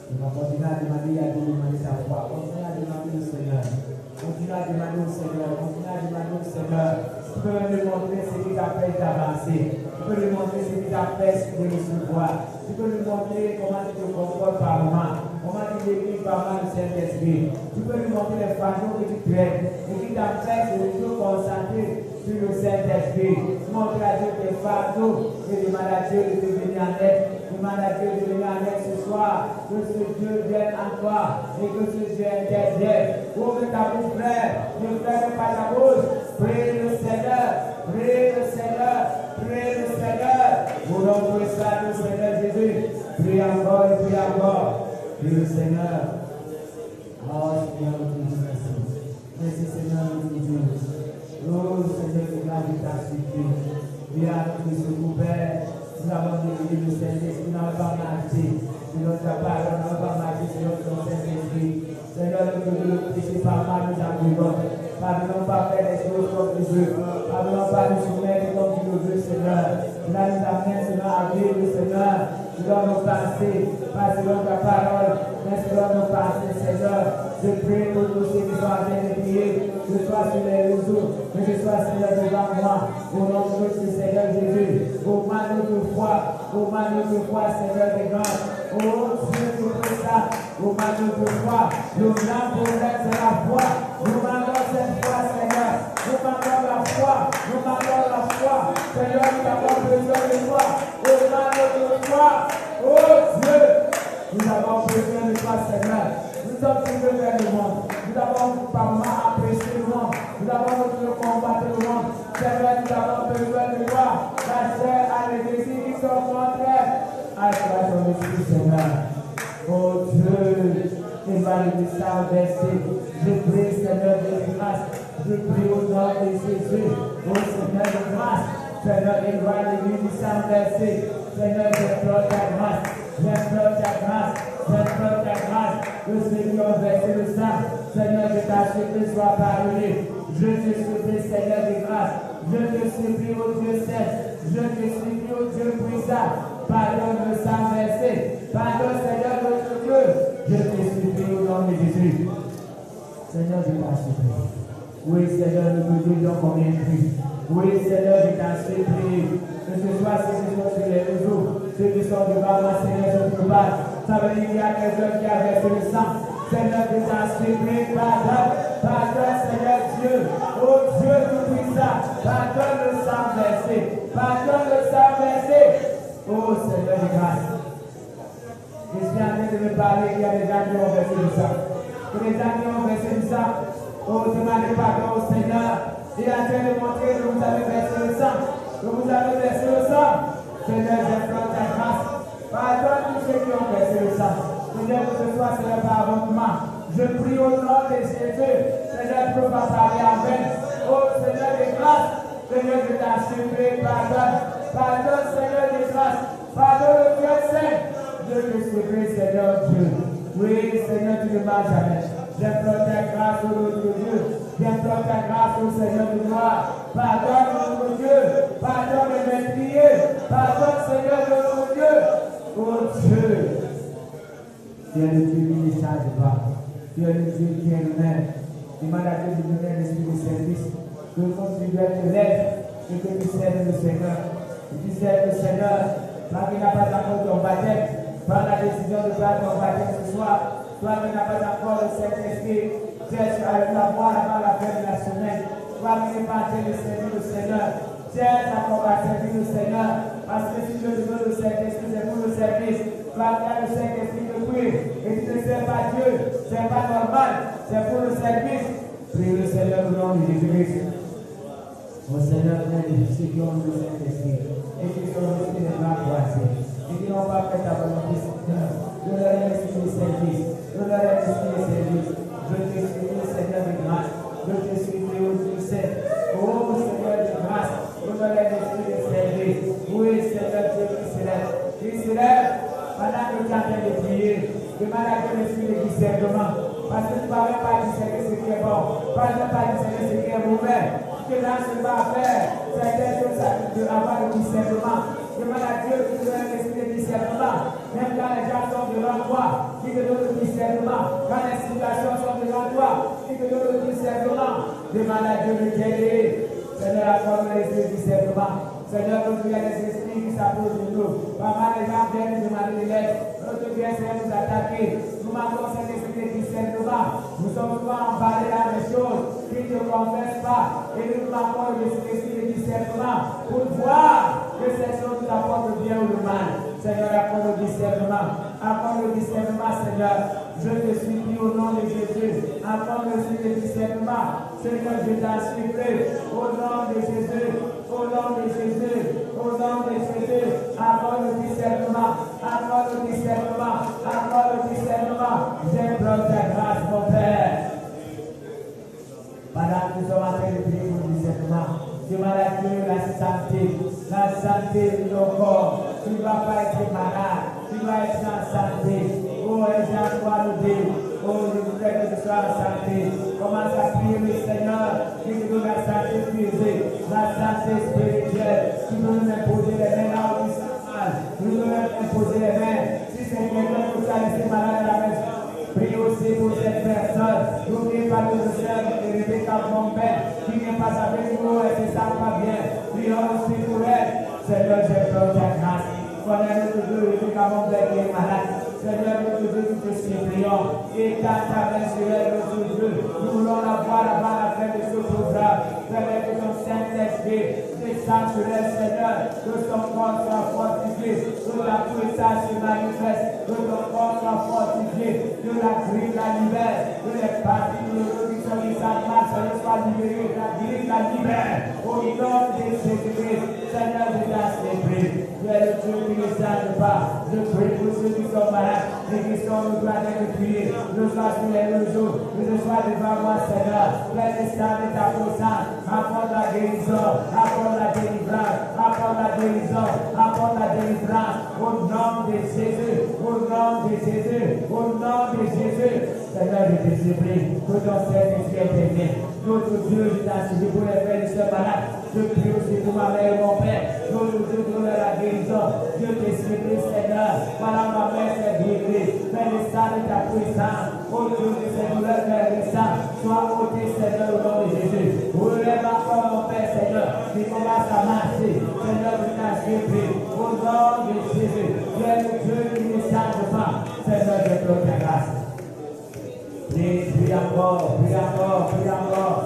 Nous allons continuer à demander à Dieu de demander ta foi. Continuez à demander au Seigneur. Continue à demander au Seigneur, continue à demander au Seigneur. Tu peux me montrer ce qui t'empêche d'avancer. Tu peux lui montrer ce qui t'empêche de recevoir. Tu peux lui montrer comment tu te comportes par moment, comment tu décris par moment le Saint-Esprit. Tu peux lui montrer les fardeaux que tu traînes et qui t'empêchent de te concentrer sur le Saint-Esprit. Montre à Dieu tes fardeaux et demande à Dieu de te venir en aide. Demande à Dieu de venir en aide ce soir. Que ce Dieu vienne en toi et que ce Dieu intervienne. Ouvre ta bouche, frère. Ne ferme pas ta bouche. Prie le Seigneur. Prie le Seigneur. Prie le Seigneur. Vous l'envoyez ça le Seigneur Jésus. Prie encore et prie encore. Prie le Seigneur. Oh Seigneur, nous te remercions. Merci Seigneur, nous te disons. Oh Seigneur, nous t'avons ta supplié. Viens à notre secours, Père. Nous avons demandé le Saint-Esprit, nous n'avons pas marché. C'est notre parole, nous n'avons pas marché sur notre Saint-Esprit. Seigneur, nous devons le péché par mal, nous avons. Pardonnons pas faire les choses comme tu veux. Pardonnons pas nous soumettre comme tu le veux, Seigneur. Là, nous amène, Seigneur, à vivre, Seigneur. Selon nos pensées, pas selon ta parole, mais selon nos pensées, Seigneur. Je prie pour tous ceux qui sont en train de prier, que ce soit sur les réseaux, que ce soit, Seigneur, devant moi. Au nom de notre Seigneur Jésus. Augmente notre foi, Seigneur des grâces. Oh Dieu, tu fais ça. Augmente notre foi. Le grand problème, c'est la foi. Nous manquons cette foi, Seigneur. Nous manquons la foi. Nous manquons la foi. Seigneur, nous avons besoin de toi. Augmente notre foi. Oh Dieu, nous avons besoin de toi, Seigneur. Nous sommes tournés vers le monde. Nous avons pas mal apprécié le monde. Nous avons besoin de combattre le monde. Seigneur, nous avons besoin de toi. La chair a les désirs qui sont contraires à toi, ton esprit, Seigneur. Oh Dieu, évalue le sang versé. Je prie, Seigneur de grâce. Je prie au nom de Jésus. Oh Seigneur de grâce. Seigneur, évalue le sang versé. Seigneur, j'implore ta grâce. J'implore ta grâce. J'implore ta grâce. Que ceux qui ont versé le sang Seigneur, je t'assure, sois pardonné. Je te supplie, Seigneur de grâce. Je te supplie, ô Dieu Saint. Je te supplie, ô Dieu puissant. Pardonne le sang versé. Pardonne, Seigneur, notre Dieu. Je te supplie au nom de Jésus. Seigneur, je t'en supplie. Oui, Seigneur, nous te disons combien de plus. Oui, Seigneur, je t'en supplie. Que ce soit ceux qui sont sur les réseaux, ceux qui sont devant moi, Seigneur, je te parle. Ça veut dire qu'il y a quelqu'un qui a versé le sang. Seigneur, je t'en supplie. Pardonne, pardonne, Seigneur Dieu. Oh Dieu tout-puissant, pardonne le sang versé. Pardonne le sang versé. Oh Seigneur de grâce. Je suis en train de me parler qu'il y a des gens qui ont versé le sang. Que les gens qui ont versé le sang, oh, demandez pardon au Seigneur. Il est en train de montrer que vous avez versé le sang. Que vous avez versé le sang. Seigneur, j'implore ta grâce. Pardonne tous ceux qui ont versé le sang. Seigneur, que ce soit, Seigneur, pardonne-moi. Je prie au nom de Jésus. Seigneur, tu ne peux pas parler en vain. Oh, Seigneur de grâce. Seigneur, je t'en supplie, pardonne. Pardonne, Seigneur de grâce. Pardonne le Dieu Saint. Je te supplie, Seigneur Dieu. Oui, Seigneur, tu ne m'as jamais. J'implore ta grâce au nom de Dieu. J'implore ta grâce au Seigneur de gloire. Pardonne notre Dieu. Pardonne les meurtriers. Pardonne, Seigneur de notre Dieu. Oh Dieu. Tu es le Dieu qui ne change pas. Tu es le Dieu qui est le même. Demande à Dieu de donner l'esprit de service. Que ton Seigneur te lève et que tu serves le Seigneur. Que tu serves le Seigneur. Toi qui n'as pas encore ton baptême, prends la décision de faire ton baptême ce soir. Toi qui n'as pas encore le Saint-Esprit, cherche à l'avoir avant la fin de la semaine. Toi qui n'es pas en train de servir le Seigneur, cherche à servir le Seigneur. Parce que si je te donne le Saint-Esprit, c'est pour le service. Toi qui as le Saint-Esprit de prie et tu ne sers pas Dieu, c'est pas normal, c'est pour le service. Prie le Seigneur au nom de Jésus-Christ. Au Seigneur, ceux qui ont le Saint-Esprit et qui sont restés les bras croisés et qui n'ont pas fait ta volonté, Seigneur, je leur ai l'esprit de service. Je leur ai l'esprit de service. Je te supplie, Seigneur de grâce. Je te supplie, ô Dieu Saint. Oh Seigneur de grâce. Je leur ai l'esprit de service. Oui, Seigneur Dieu qui se lève. Pendant que tu es en train de prier, demande à Dieu l'esprit de discernement. Parce que tu ne vas même pas discerner ce qui est bon. Tu ne vas pas discerner ce qui est mauvais. Que dans ce va faire, certaines choses avoir le discernement. Demande à Dieu qui te donne l'esprit de discernement. Même quand les gens sont devant toi, qui te donne le discernement. Quand les situations sont devant toi, qui te donne le discernement. Demande à Dieu de t'aider. Seigneur, accorde l'esprit de discernement. Seigneur, nous il y a des esprits qui s'approchent de nous. Maman, les gens viennent nous demander de l'aide. Notre Dieu, Seigneur, nous attaquer. Nous manquons cet esprit de discernement. Nous sommes souvent emballés dans des choses qui ne confessent pas. Et nous manquons l'esprit de discernement pour voir que ces choses nous apportent le bien ou le mal. Seigneur, accorde le discernement. Accorde le discernement, Seigneur. Je te supplie au nom de Jésus. Accorde le esprit de discernement. Seigneur, je t'en supplie au nom de Jésus. Au nom de Jésus, au nom de Jésus, accorde le discernement, accorde le discernement, accorde le discernement. J'implore ta grâce, mon Père. Pendant que nous sommes en train de prier pour le discernement, demande à Dieu la santé de nos corps. Tu ne vas pas être malade, tu vas être en santé. Oh, Jean-Claude, oh, je voudrais que tu sois en santé. Commence à prier le Seigneur qui te donne la santé physique, la santé spirituelle. Tu veux nous imposer les mains là où tu sens mal. Tu veux nous imposer les mains. Si c'est quelqu'un qui t'a laissé malade à la maison, prie aussi pour cette personne. N'oubliez pas de nous faire et Rebecca Bombay qui n'est pas avec nous et qui ne sent pas bien. Prions aussi pour elle. Seigneur, j'implore ta grâce. Connais notre Dieu, Rebecca Bombay qui est malade. Seigneur, notre Dieu, nous te supplions. Et ta main sur elle, notre Dieu. Nous voulons la voir avant la fin de ce programme. Seigneur, que ton Saint-Esprit descende sur elle, Seigneur. Que son corps soit fortifié. Que ta puissance se manifeste. Que ton corps soit fortifié. Que la grille la libère. Que les parties de l'audition qui s'attendent, Seigneur, soient libérées. La grille la libère. Au nom de Jésus-Christ. Seigneur, je t'en supplie. Tu es le Dieu qui ne change pas. Je prie pour ceux qui sont malades et qui sont au droit de prier. Je sois sur les réseaux, que je sois devant moi, Seigneur. Plein de sang de ta puissance. Apporte la guérison, apporte la délivrance, apporte la guérison, apporte la délivrance. Au nom de Jésus, au nom de Jésus, au nom de Jésus. Seigneur, je te supplie, que ton Saint-Esprit intervienne. Notre Dieu, je t'en supplie pour les frères et sœurs malades. Je prie aussi pour ma mère et mon père. Notre Dieu, pour la guérison. Dieu te supplie, Seigneur. Voilà ma mère, c'est guérie. Fais le sang de ta puissance. Oh Dieu, que ces douleurs, Père le sang, sois ôté, Seigneur, au nom de Jésus. Relève encore mon Père, Seigneur, qui commence à marcher. Seigneur, je t'en supplie. Au nom de Jésus. Tu es le Dieu qui ne change pas. Seigneur, je te ta grâce. Prie encore, prie encore, prie encore.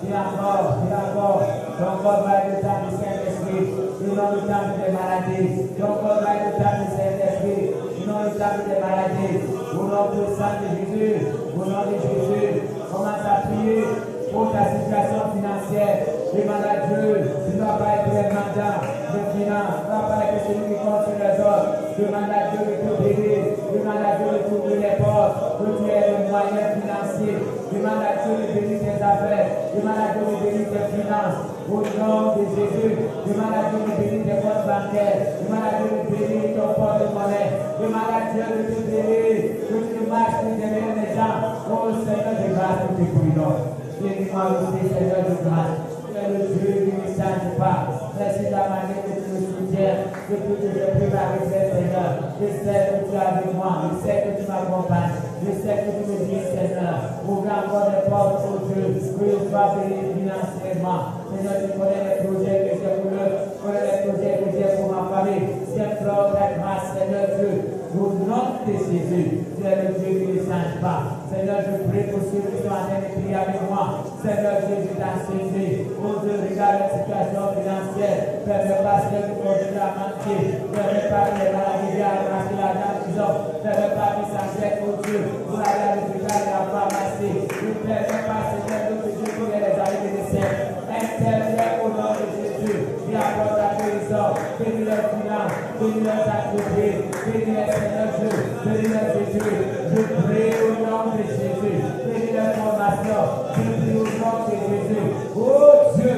Prie encore, prie encore. Ton corps va être le temps du Saint-Esprit. Non le temps des maladies. Ton corps va être le temps du Saint-Esprit. Non le temps des maladies. Au nom du sang de Jésus. Au nom de Jésus. Commence à prier pour ta situation financière. Demande à Dieu. Tu ne dois pas être le mandat de finance. Tu ne dois pas être celui qui compte sur les autres. Demande à Dieu de te bénir. Demande à Dieu de t'ouvrir les portes. Que tu aies le moyen financier. Demande à Dieu de bénir tes affaires. Demande à Dieu de bénir tes finances. Au nom de Jésus. Demande à Dieu de bénir tes comptes bancaires. Demande à Dieu de bénir ton porte-monnaie. Demande à Dieu de te bénir. Que tu ne marches plus derrière les gens. Oh Seigneur de grâce, nous te prions. Bénis-moi aussi, Seigneur de grâce. Tu es le Dieu qui ne change pas. Merci de la manière que tu me soutiens. Depuis que je prie ma retraite, Seigneur. Je sais que tu es avec moi. Je sais que tu m'accompagnes. Je sais que tu me dis, Seigneur. Ouvre encore les portes, oh Dieu. Que je sois béni financièrement. Seigneur, tu connais les projets que j'ai pour eux. Tu connais les projets que j'ai pour ma famille. J'implore ta grâce, Seigneur Dieu. Au nom de Jésus, tu es le Dieu qui ne change pas. Seigneur, je prie pour ceux qui sont en train de prier avec moi. Seigneur Dieu, je t'en supplie. Oh Dieu, regarde la situation financière. Fais-le pasteur qui continue à manquer. Fais-le pas que les maladies viennent marcher l'argent qu'ils ont. Fais-le pas qu'ils s'achètent, oh Dieu, pour aller à l'hôpital et à la pharmacie. Ne fais-le pas, Seigneur, notre Dieu, pour les années de décès. Interviens au nom de Jésus. Qui apporte la guérison. Bénis leurs finances. Bénis leurs activités. Bénis les Seigneur Dieu. Bénis leurs études. Je prie au nom de Jésus. Bénis leur formation. Je prie au nom de Jésus. Oh Dieu.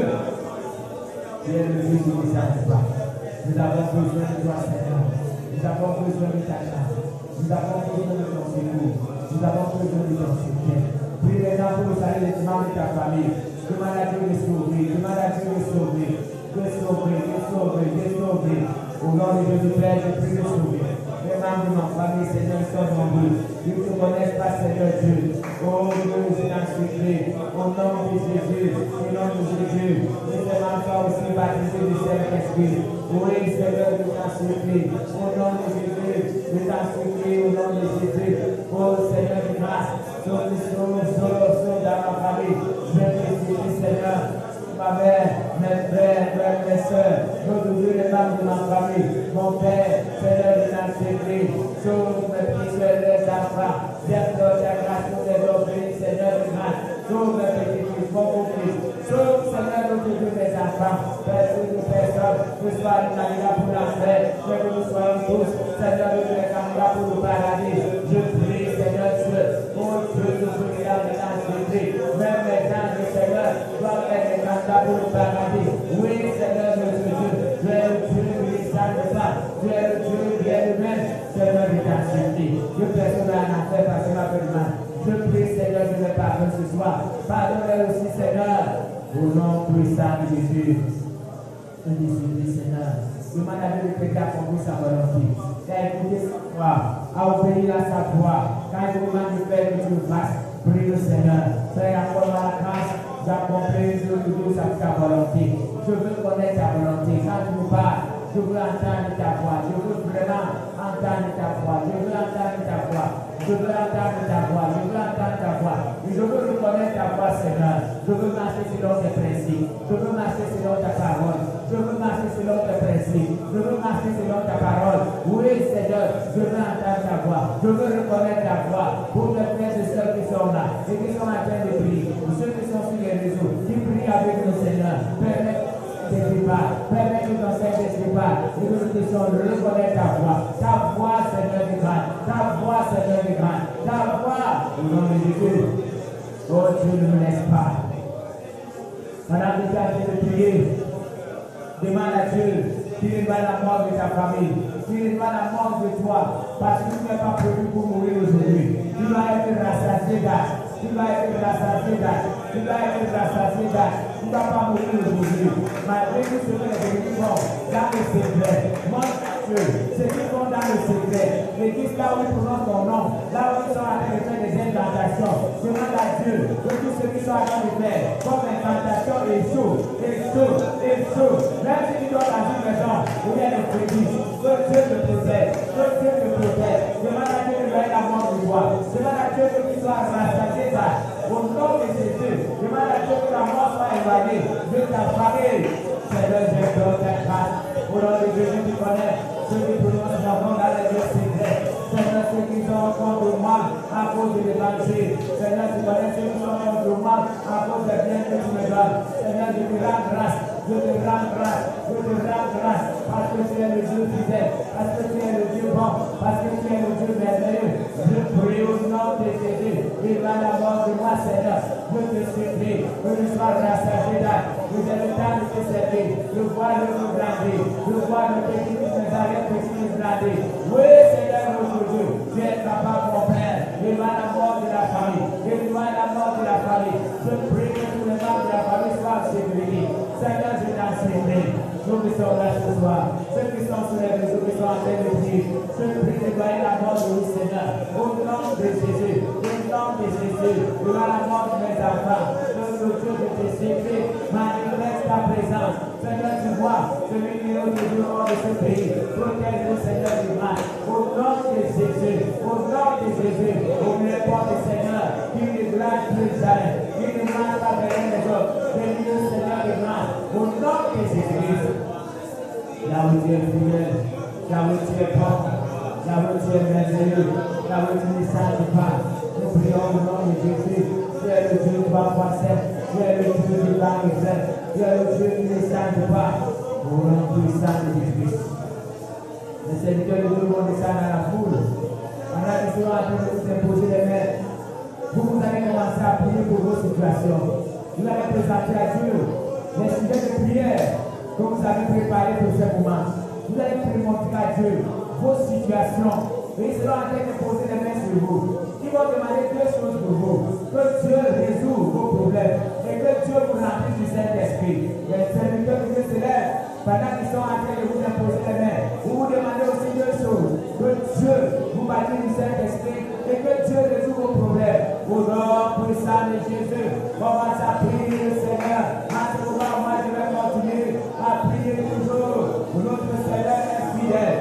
Tu es le Dieu qui ne change pas. Nous avons besoin de toi, Seigneur. Nous avons besoin de ta grâce. Nous avons besoin de ton secours. Nous avons besoin de ton soutien. Prie maintenant pour le salut des membres de ta famille. Demande à Dieu de sauver. Demande à Dieu de sauver. De sauver, de sauver, de sauver. Au nom de Jésus Père, je prie de sauver. Les membres de ma famille, Seigneur, sont nombreux. Ils ne te connaissent pas, Seigneur Dieu. Oh Dieu, je t'en supplie. Au nom de Jésus, au nom de Jésus, je te demande aussi baptisé du Saint-Esprit. Oui, Seigneur, je t'en supplie. Au nom de Jésus, je t'en supplie. Au nom de Jésus. Oh Seigneur de grâce, sauve dans ma famille. Je te supplie, Seigneur. Ma mère, mes frères, mes soeurs, aujourd'hui les membres de ma famille, mon père, Seigneur de l'Antégré, sauve mes petits frères et les enfants, j'implore ta grâce pour les offrir, Seigneur de grâce, sauve mes petits fils, mon fils, sauve, Seigneur, aujourd'hui mes enfants, personne de personne, que ce soit une candidat pour l'enfer, que nous soyons tous, Seigneur, les candidats pour le paradis, je prie, Seigneur Dieu, oh Dieu, je prie là de l'Antégré, même les anges, Seigneur, doivent être les candidats pour le paradis. Oui, Seigneur, notre Dieu, tu es le Dieu qui ne change pas, tu es le Dieu qui est le même, Seigneur, je t'en supplie. Je personne n'a rien à faire parce qu'il m'a fait mal. Je prie, Seigneur, je me pardonne ce soir. Pardonne aussi, Seigneur, au nom puissant de Jésus. Je te supplie, Seigneur. Demande à Dieu de te accomplir sa volonté. Écoutez sa voix, à obéir à sa voix. Quand je demande de faire que tu le fasses, prie le Seigneur. Fais encore la grâce d'accomplir sa volonté. Je veux connaître ta volonté. Quand tu me parles, je veux entendre ta voix. Je veux vraiment entendre ta voix. Je veux entendre ta voix. Je veux entendre ta voix. Je veux entendre ta voix. Et je veux reconnaître ta voix, Seigneur. Je veux marcher selon tes principes. Je veux marcher selon ta parole. Je veux marcher selon tes principes. Je veux marcher selon ta parole. Oui, Seigneur, je veux entendre ta voix. Je veux reconnaître ta voix pour mes frères et sœurs qui sont là et qui sont en train de prier. Pour ceux qui sont sur les réseaux, qui prient avec nous, Seigneur. Permets que ton Saint-Esprit parle et que nous puissions reconnaître ta voix, Seigneur de grâce, ta voix, Seigneur de grâce, ta voix, au nom de Jésus. Oh Dieu, ne me laisse pas. Madame, tu es en train de prier. Demande à Dieu qu'il n'est pas la mort de ta famille, qu'il n'est pas la mort de toi, parce que tu n'es pas prévu pour mourir aujourd'hui. Tu vas être rassasié d'âge. Tu vas être rassasié d'âge. Tu vas être rassasié d'âge. Tu ne vas pas mourir aujourd'hui. Malgré tout ce que les églises font dans le secret. Montre Dieu. Ceux qui font dans le secret. L'église là où ils prononcent ton nom. Là où ils sont en train de faire des incantations. Demande à Dieu que tous ceux qui sont en train de faire comme incantation échouent. Échouent. Échouent. Même si tu dois dans une maison où il y a des prémices. Que Dieu te protège. Que Dieu te protège. Demande à Dieu de donner la mort de toi. Demande à Dieu que tu sois rassasié d'âge. Au nom de Jésus. Demande à Dieu que la mort soit éloignée de ta famille. Seigneur, je te donne grâce. Au nom de Jésus, tu connais ceux qui prononcent leur nom dans les lieux secrets. Seigneur, ceux qui sont contre moi à cause de l'évangile. Seigneur, tu connais ceux qui sont contre moi à cause des biens que tu me donnes. Seigneur, je te rends grâce. Je te rends grâce. Je te rends grâce. Parce que tu es le Dieu fidèle. Parce que tu es le Dieu bon. Parce que tu es le Dieu merveilleux. Je prie au nom de Jésus. Il va la mort de moi, Seigneur. Je te supplie que je sois rassasié d'âge. Que j'ai le temps de te servir. Je vois le nous grandir. Je vois le petit qui me arrête de nous grandir. Oui, Seigneur, notre Dieu. Tu es capable, mon Père. Il va la mort de la famille. Il va la mort de la famille. Je prie que tous les membres de la famille soient en sécurité. Seigneur, je t'en supplie. Nous qui sommes là ce soir. Ceux qui sont sur les réseaux, qui sont en train de prier. Je prie de voir la mort de nous, Seigneur. Au nom de Jésus. Au nom de Jésus. Il va la mort de mes enfants. Dieu de tes secrets, manifeste ta présence. Seigneur, tu vois celui qui est au développement de ce pays. Protège-nous, Seigneur, du mal. Au nom de Jésus, au nom de Jésus, ouvre les portes, Seigneur, qui ne grâce plus jamais, qui ne marche pas derrière les autres. Bénis-nous, Seigneur, de grâce. Au nom de Jésus. Là où tu es fidèle, là où tu es bon, là où tu es merveilleux, là où tu ne saches pas. Nous prions au nom de Jésus. Tu es le Dieu qui va passer. Tu es le Dieu qui va arriver. Tu es le Dieu qui ne change pas. Au nom puissant de Jésus. Les serviteurs de Dieu vont descendre dans la foule. Pendant qu'ils sont en train de vous imposer les mains, vous allez commencer à prier pour vos situations. Vous allez présenter à Dieu les sujets de prière que vous avez préparés pour ce moment. Vous allez montrer à Dieu vos situations. Et ils seront en train de poser les mains sur vous. Ils vont demander deux choses pour vous. Que Dieu résout vos problèmes. Et que Dieu vous remplisse du Saint-Esprit. Les serviteurs de Dieu se lèvent pendant qu'ils sont en train de vous imposer les mains. Vous vous demandez aussi deux choses. Que Dieu vous baptise du Saint-Esprit. Et que Dieu résout vos problèmes. Au nom puissant de Jésus. Commence à prier le Seigneur. En ce moment, moi je vais continuer à prier toujours. Notre Seigneur est fidèle.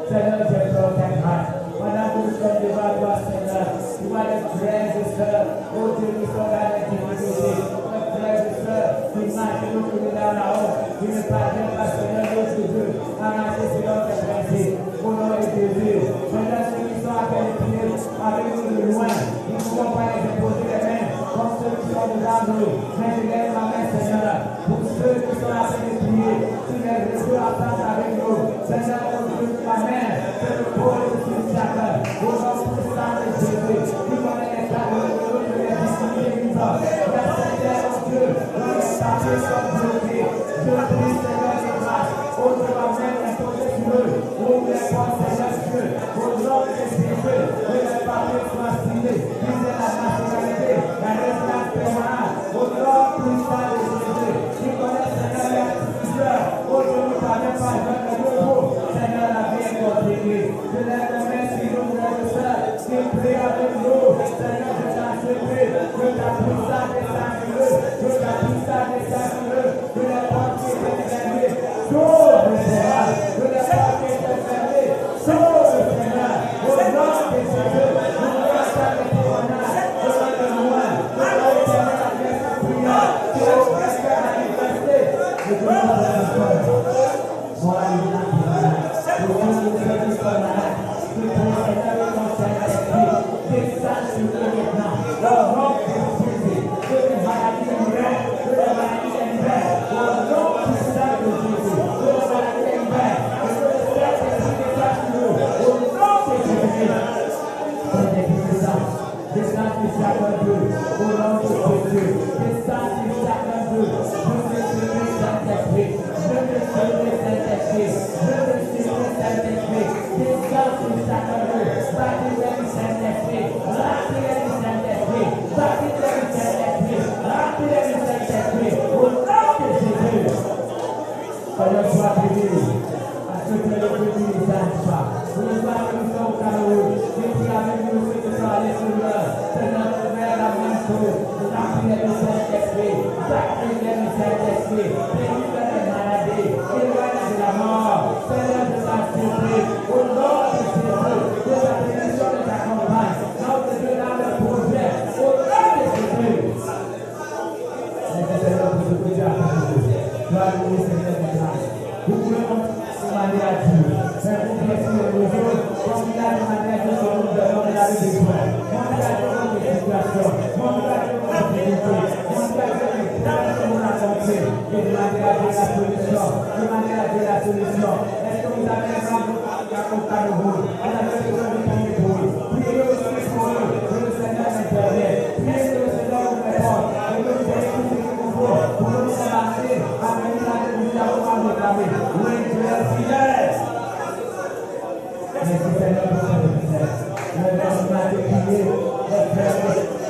Seigneur, je te rends grâce. Pendant que nous sommes devant toi, Seigneur, tu vois les frères et sœurs, oh Dieu, qui sont dans les difficultés, les frères et sœurs qui marchent nous tourner dans la haut, qui ne parviennent pas, Seigneur, notre Dieu, à marcher selon tes principes. Au nom de Jésus, Seigneur, ceux qui sont à faire les prières avec nous de loin, nous ne pouvons pas les imposer les mains, comme ceux qui sont devant nous. Mais je lève ma main, Seigneur, pour ceux qui sont à faire les prières, qui les reçoivent à place avec nous. Seigneur, mon Dieu, ma main, c'est le pôle de chacun. Au nom puissant de Jésus, qui connaît les cas de l'autre, les difficultés vivants. La Seigneur, mon Dieu, dans les papiers sont bloqués. Je prie, Seigneur, de grâce. Au Dieu, ma main est posée sur eux. Ouvre les portes, Seigneur Dieu. Au nom de Jésus, que les papiers soient signés. Visez la nationalité, la résidence permanente. Au nom puissant de Jésus, qui connaît, Seigneur, les activités. Au Dieu, nous ne parlons pas de repos. Seigneur, la vie est continue. Je lève les mains sur nous, frères et sœurs, qui prient avec nous. Seigneur, je t'en supplie, que ta puissance descende sur eux, que ta puissance descende sur eux, que les portes qui étaient fermées s'ouvrent, Seigneur, que les portes qui étaient fermées s'ouvrent, Seigneur, au nom de Jésus, nous voulons faire des témoignages, devant le loin, devant l'éternel à notre prière, qui est au presque manifesté, et que nous allons moi, il y a pour tous ceux qui sont malades, qui précèdent ton Saint-Esprit, descend sur eux maintenant, au nom de Jésus, que les maladies libèrent, que les maladies libèrent, au nom puissant de Jésus, que les maladies libèrent, et que le Saint-Esprit descend sur eux, au nom de Jésus. Prenez puissance, descend sur chacun d'eux, au nom de Jésus, descend sur chacun d'eux, je te prie, Saint-Esprit, je te prie, Saint-Esprit, je te prie, Saint-Esprit, descends sur chacun d'eux, baptise le Saint-Esprit, Seigneur, sois béni. À ceux qui le béni, Seigneur. Nous nous battons au Cameroun. Et puis avec nous, ceux qui sont allés sur l'heure. Seigneur, nous mets la même chose. Nous appuyons le Saint-Esprit. Nous appuyons le Saint-Esprit. Délivre les maladies. Éloigne de la mort. Seigneur, de ta surprise. Au nom de Jésus. De ta bénédiction de ta campagne. Notre Dieu dans le projet. Au nom de Jésus. Seigneur, pour ce que tu as fait. Gloire au Seigneur de grâce. Nous voulons demander à Dieu. Faire confiance sur les autres. Comme il a demandé à Dieu sur nous de l'homme et la vie de Dieu. Montre à Dieu notre situation. Montre à Dieu notre difficulté. Montre à Dieu les plans que nous avons fait. Et demander à Dieu la solution. Demander à Dieu la solution. Est-ce que vous avez un grand accompagnement de vous? On a besoin de prier pour vous. Priez aussi pour eux. Que le Seigneur intervienne. Priez que le Seigneur vous réponde. Et que vous ayez tout ce qu'il vous faut. Pour nous avancer. Avec la nous avons réclamé. Oui, Dieu est fidèle. Merci Seigneur pour cette prière. Nous avons prié les frères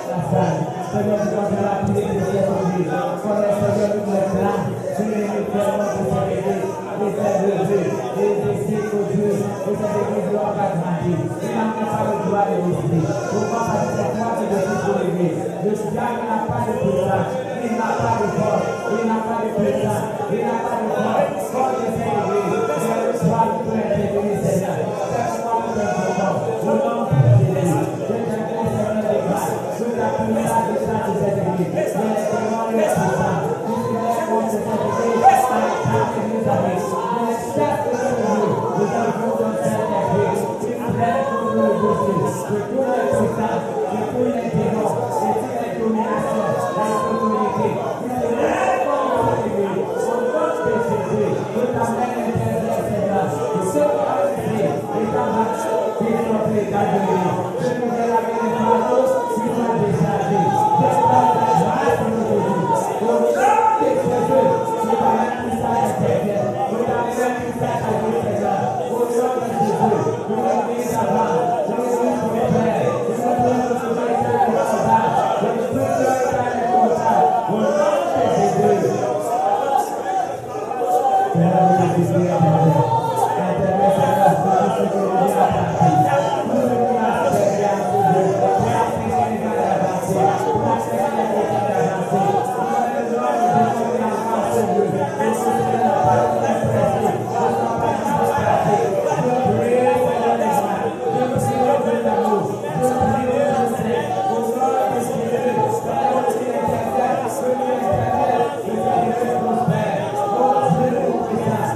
la salle. Seigneur, nous avons la prière de cette vie. Comme le Seigneur nous réclame, sur les références de cette église, et cette levée, et des signes au Dieu, et cette église doit pas grandir. Il n'a pas le droit de décider. Pourquoi? Parce que c'est toi qui décides pour l'église. Le diable n'a pas de puissance, il n'a pas de force, il n'a pas de puissance, il n'a pas de force. Comme je sais l'église, je le sois qui peut intervenir, Seigneur. C'est moi qui te comprends. Au nom de Jésus, je t'appelle Seigneur de grâce. Je t'appelle la puissance de cette église. Je les demande les puissants. Je te laisse contre cette église. À la carte que nous avons. Je les chasse de ce nous. Je t'envoie dans cette église. Tu prêtes contre le dossier. Je tous les puissants. Je tous les démons. Et toutes les dominations. La autorité. Je te laisse contre cette église. Au nom de Jésus. Je t'emmène l'intérieur, Seigneur. Je sais pas le faire. Et ta marche. Et notre état de vie. Je nous ai la main des fardeaux. Tu m'as déjà dit. Je prends la grâce de nos vies. Au nom de Jésus. Je t'emmène tout ça à l'intérieur. Je t'emmène tout ça à l'intérieur. Au nom de Jésus. Je me mets avant. Je me mets pour le Père. Je me mets pour le Père de combat. Je me mets pour le Père de combat. Au nom de Jésus. Seigneur, nous te disons intervenir. Intervenir, Seigneur, pour tout ce que nous avons appris. Nous devons accéder à ce Dieu. Pour accéder à l'avancer. Pour accéder à l'avancer. Nous avons besoin de demander à ce Dieu. Et ce Seigneur n'a pas de pressé. Ne sois pas distraité. Je prie, Seigneur des mains. Je prie au Dieu d'amour. Je prie au Dieu saint. Au nom de Jésus. Seigneur, tu interviens. Je lui interviens. Je t'ai prospère. Oh Dieu, mon puissant.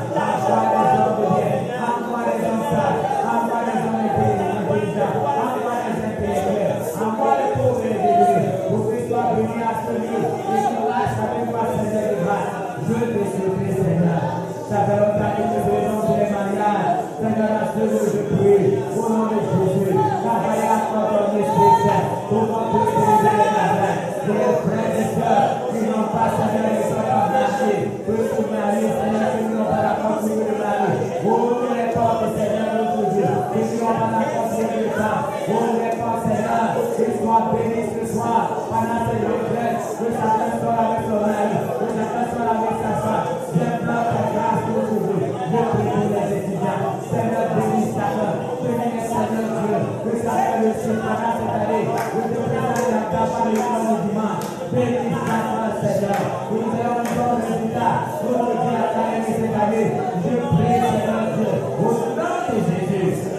Envoie les hommes de bien. Envoie les hommes sages. Envoie les hommes intelligents. Envoie les intellectuels. Envoie les pauvres et les délivrés. Pour qu'ils soient bénis à celui et qui lâche avec moi, Seigneur de grâce. Je te supplie, Seigneur. Ça fait longtemps que nous venons pour les mariages. Seigneur, à ce jour, je prie. Au nom de Jésus. Travaillez à ton esprit saint. Pour qu'on puisse délivrer les malades. Pour les frères et sœurs qui n'ont pas, Seigneur, les sont pas marchés. Pour les maris, Seigneur, qui n'ont pas la confiance de mari. Ouvre les portes, Seigneur, notre Dieu. Et qui n'ont pas la confiance de femme. Ouvre les portes, Seigneur. Qu'ils soient bénis ce soir. Pendant cette retraite. Que chacun soit avec son mari. Que chacun soit avec sa femme. J'implore ta grâce pour toujours. Je prie pour les étudiants. Seigneur, bénis chacun. Bénis les Seigneur Dieu. Que chacun le suit pendant cette année. Je te présente la table de l'école du dimanche. Bénis chacun, Seigneur. Que nous ayons un bon résultat. Pour nous dire à ta année cette année. Je prie, Seigneur Dieu. Au nom de Jésus.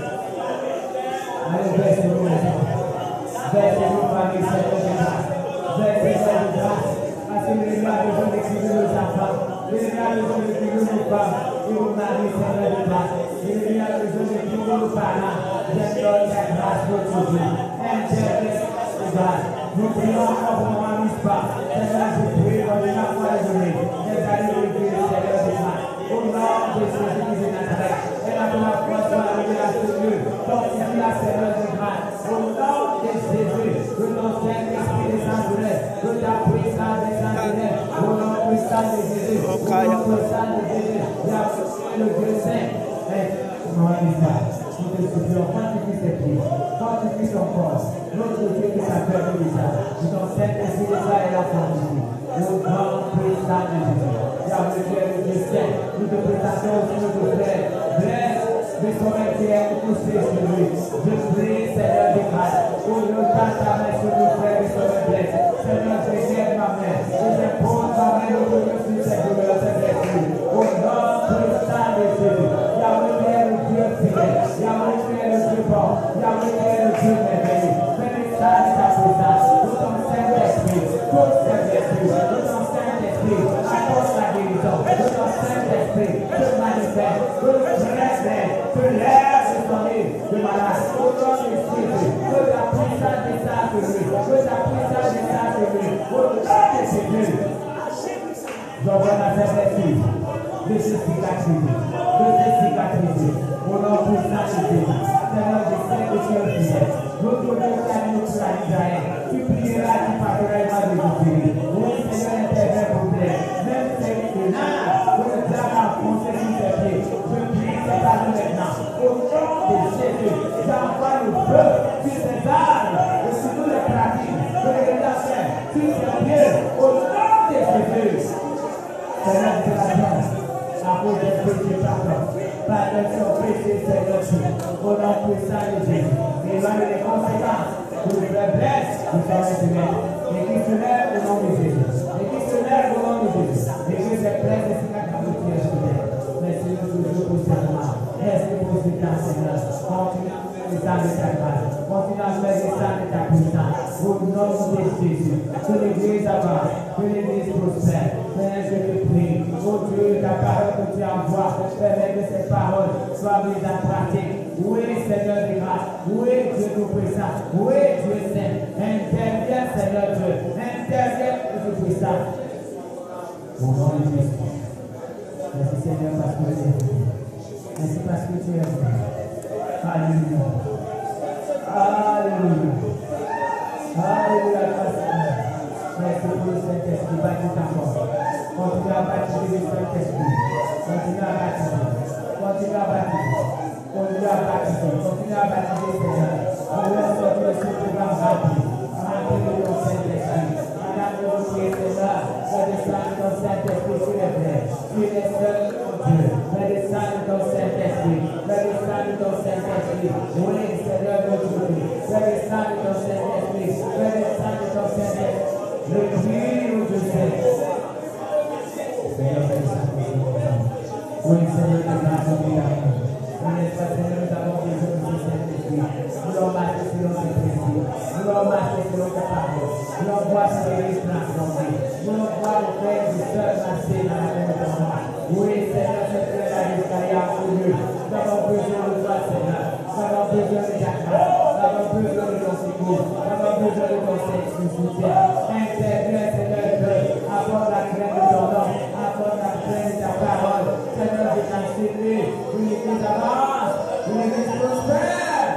Allez, versez-nous les enfants. Versez-nous parmi Seigneur de grâce. Versez-nous de grâce. Parce que l'ennemi a besoin d'écrire nos enfants. L'ennemi a besoin d'écrire nos femmes. Et nos maris, Seigneur de grâce. L'ennemi a besoin d'écrire nos parents. Je donne ta grâce aujourd'hui. Internet de grâce. Nous prions encore pour mon ami Spa. Seigneur, je prie pour les enfants de la journée. Les années de Dieu, Seigneur de grâce. Au nom de Jésus de Nazareth. Et la foi soit arrivée à ce lieu. Fortifie la Seigneur de grâce. Au nom de Jésus. Que ton Saint-Esprit descende sur elle. Que ta puissance descende sur elle. Au nom puissant de Jésus. Au nom puissant de Jésus. Le Dieu Saint. Mon ami Spa. Nous te supplions, fortifie ses pieds. Fortifie son corps. Notre Dieu qui s'appelle Elisa. Que ton Saint-Esprit descende et la fortifie. Au nom puissant de Jésus. Dieu est le Dieu Saint. Nous te bénédiction sur notre frère. Blesse de son intérieur pour pousser sur lui. Je prie, Seigneur de grâce, pour le temps ta main sur nos frères et sur nos blesses. Seigneur, je lève ma main. Je dépose ma main au milieu de cette douleur, cette blessure. Au nom puissant de Jésus. Yahweh est le Dieu fidèle. Yahweh est le Dieu bon. Yahweh est le Dieu merveilleux. Bénissage ta présence. Pour ton Saint-Esprit. Pour ton Saint-Esprit. Pour ton Saint-Esprit. Accorde la guérison. Pour ton Saint-Esprit. Se manifeste. Pour le vrai. Te lève de ton lit de malade. Au nom de Jésus. Que ta puissance descende sur lui. Que ta puissance descende sur lui. Au nom de Jésus. J'envoie la Saint-Esprit. De ce cicatriser. De ce cicatriser. Au nom puissant de Jésus. Seigneur, je sais que tu es fidèle. Notre Dieu qui a dit pour la Israël. Tu prieras, tu parleras de Jésus. Oui, Seigneur, intervient pour plaire. Même si là, que le diable a foncé sur tes pieds. Je prie cette année maintenant. Au nom de Jésus, j'envoie le feu sur ces arbres et sur tous les pratiques que les gens font sur ces pieds. Au nom de Jésus. Seigneur, je la grâce. À cause des péchés, pardonne son péché, Seigneur Dieu. Au nom puissant de Jésus. Éloigne les conséquences de la faiblesse de son intérieur. Et qui se lève au nom de Jésus. Et qui se lève au nom de Jésus. Et que ces plaies et ces cacahuètes qui est fidèle. Merci toujours pour ce moment. Merci pour ce temps, Seigneur. Continue à faire les âmes de ta grâce. Continue à faire les âmes de ta puissance. Au nom de Jésus. Que l'église avance. Que l'église prospère. Seigneur, je te prie. Oh Dieu, ta parole que tu envoies. Permets que ces paroles soient mises en pratique. Oui, Seigneur de grâce. Oui, Dieu tout-puissant. Oui, Dieu saint. Interviens, Seigneur Dieu. Interviens, Dieu tout-puissant. Au nom de Jésus. Merci, Seigneur, parce que tu es bon. Merci parce que tu es bon. Alléluia. Alléluia. Alléluia. Merci pour le Saint-Esprit. Bâtis ta force. Continue à bâtir le Saint-Esprit. Continue à bâtir. Continue à bâtir. Continue à bâtir. Continue à bâtir, Seigneur. On veut sortir de ce programme rapide. Remplis ton Saint-Esprit. Madame, je vous prie, Seigneur, que descende ton Saint-Esprit sur les frères. Sur les sœurs, mon Dieu. Que descende ton Saint-Esprit. Que descende ton Saint-Esprit. Oui, Seigneur, notre Dieu. Que descende ton Saint-Esprit. Que descende ton Saint-Esprit. Le Dieu de Dieu. Seigneur, fais ça pour nous. Oui, Seigneur, nous avons besoin. Oui, Seigneur, nous avons besoin de ce Saint-Esprit. Nous l'avons marqué sur notre principe. Nous l'avons marqué sur notre parole. Nous l'avons voir sur les transformés. Nous l'avons voir le frère du seul marché dans la même temps. Oui, Seigneur, c'est que la jusqu'à pour Dieu. Nous avons besoin de toi, Seigneur. Nous avons besoin de ta grâce. Nous avons besoin de ton secours. Nous avons besoin de ton soutien. Interviens, Seigneur Dieu. Apporte la graine de ton nom. Apporte la graine de ta parole. Seigneur, je t'en supplie. Une église avance. Une église prospère.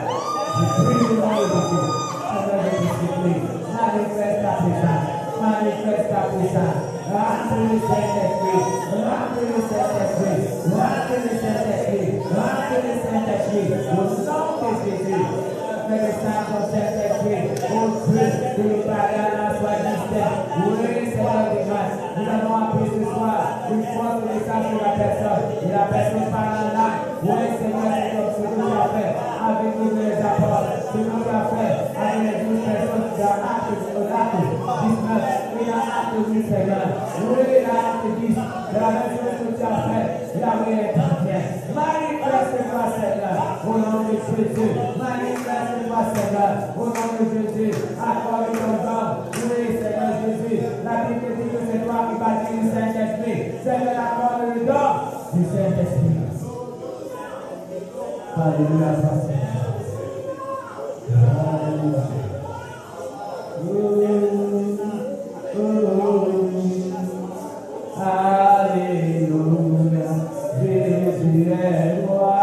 Je prie le nom de Jésus. Seigneur, je te supplie. Manifeste ta présence. Manifeste ta présence. Remplis le Saint-Esprit. Remplis le Saint-Esprit. Remplis le Saint-Esprit. Remplis le Saint-Esprit. Au nom de Jésus. Fais descendre ton Saint-Esprit. Au Dieu de l'État soit distinct. Oui, Seigneur de grâce. Nous avons appris ce soir. Une fois que les sages sur la personne. Et la personne parle en langue. Oui, Seigneur, c'est comme ce que tu as fait avec nous les apôtres. Ce que tu as fait avec les 12 personnes dans l'acte 19. Et dans l'acte 10, Seigneur. Oui, dans l'acte 10. De la même chose que tu as fait. Yahweh est bien. Manifeste-toi, Seigneur. Au nom de Jésus. Manifeste-toi, Seigneur. Au nom de Jésus. Accorde ton don. Oui, Seigneur Jésus. La Bible dit que c'est toi qui bâtis le Saint-Esprit. Seigneur, accorde le don du Saint-Esprit. Alléluia, Seigneur. Alléluia. Alléluia. Jésus est roi. Alléluia. Jésus est roi.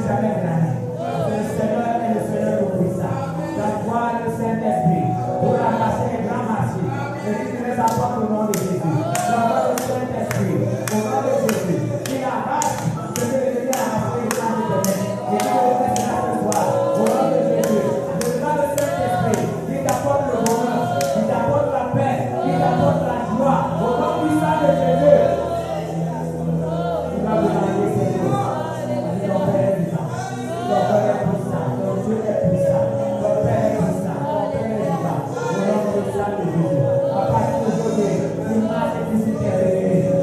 jamais gagner. Le Seigneur est le Seigneur de puissance. J'envoie le Saint-Esprit pour ramasser les grands marchés et qui les apporte au nom de Jésus. J'envoie le Saint-Esprit au nom de Jésus qui arrache ce que l'ennemi a arraché les gens de demain et qui le laisse là ce soir au nom de Jésus. Je demande le Saint-Esprit qui t'apporte le bonheur, qui t'apporte la paix, qui t'apporte la joie au nom puissant de Jésus. Il va vous envoyer ces choses. Ton Père est vivant. Ton Père est puissant. Ton Dieu est puissant. Ton Père est puissant. Ton Père est vivant. Au nom puissant de Jésus. À partir d'aujourd'hui, il marche et tu t'es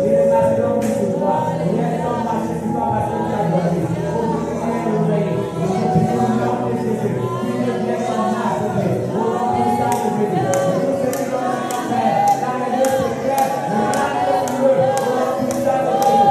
il ne marcheront plus sur toi. Il y a des hommes marchés sur toi parce que tu as donné. Aujourd'hui, tu es réveillé. Et je prie au nom de Jésus. Qu'il devienne ton marche. Au nom puissant de Jésus. Et tous ceux qui ont un Père, dans les lieux secrets, le grand Dieu, au nom puissant de Jésus.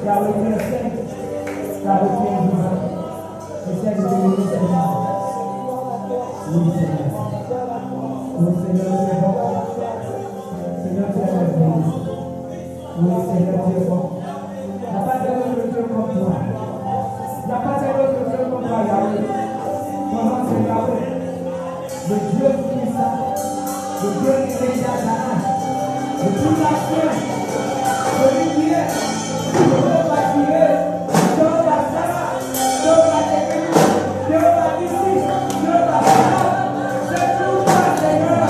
Yahweh, tu es saint. Yahweh, tu es vivant. Essaie de bénir Seigneur. Oui, Seigneur. Oui, Seigneur, tu es bon. Seigneur, tu es merveilleux. Oui, Seigneur, tu es bon. Il n'y a pas d'autre Dieu comme toi. Il n'y a pas d'autre Dieu comme toi, Yahweh. Ton nom, c'est Yahweh. Le Dieu puissant. Le Dieu qui est déjà là. Le Dieu qui est celui qui est. Jehovah Jireh. Jehovah Shammah. Jehovah Tekenu. Jehovah Nissi. Jehovah Shammah. C'est tout toi, Seigneur.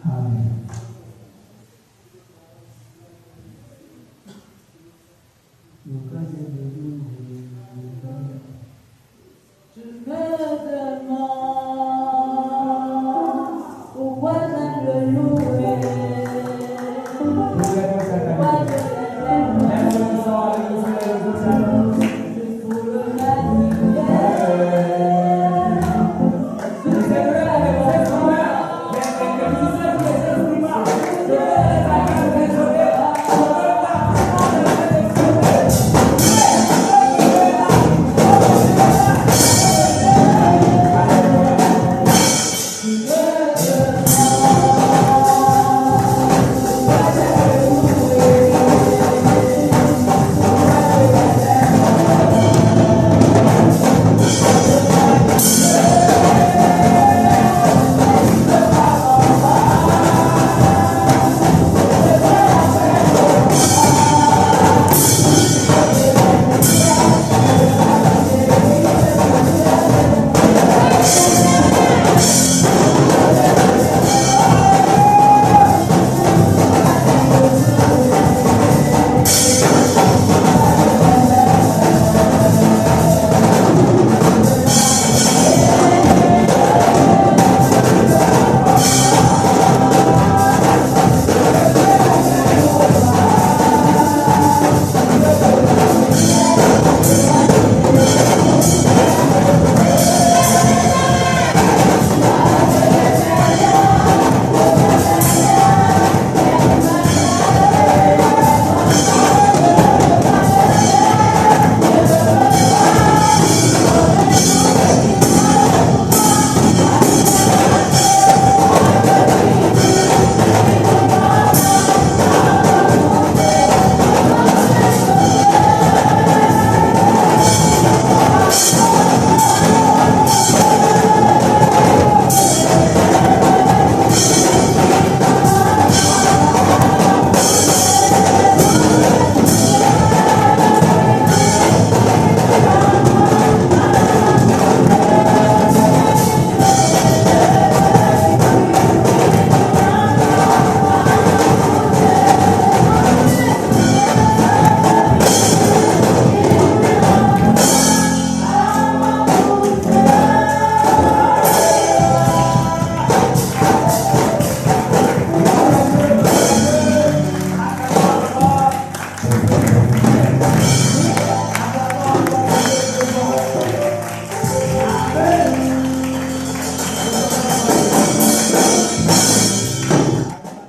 Amen.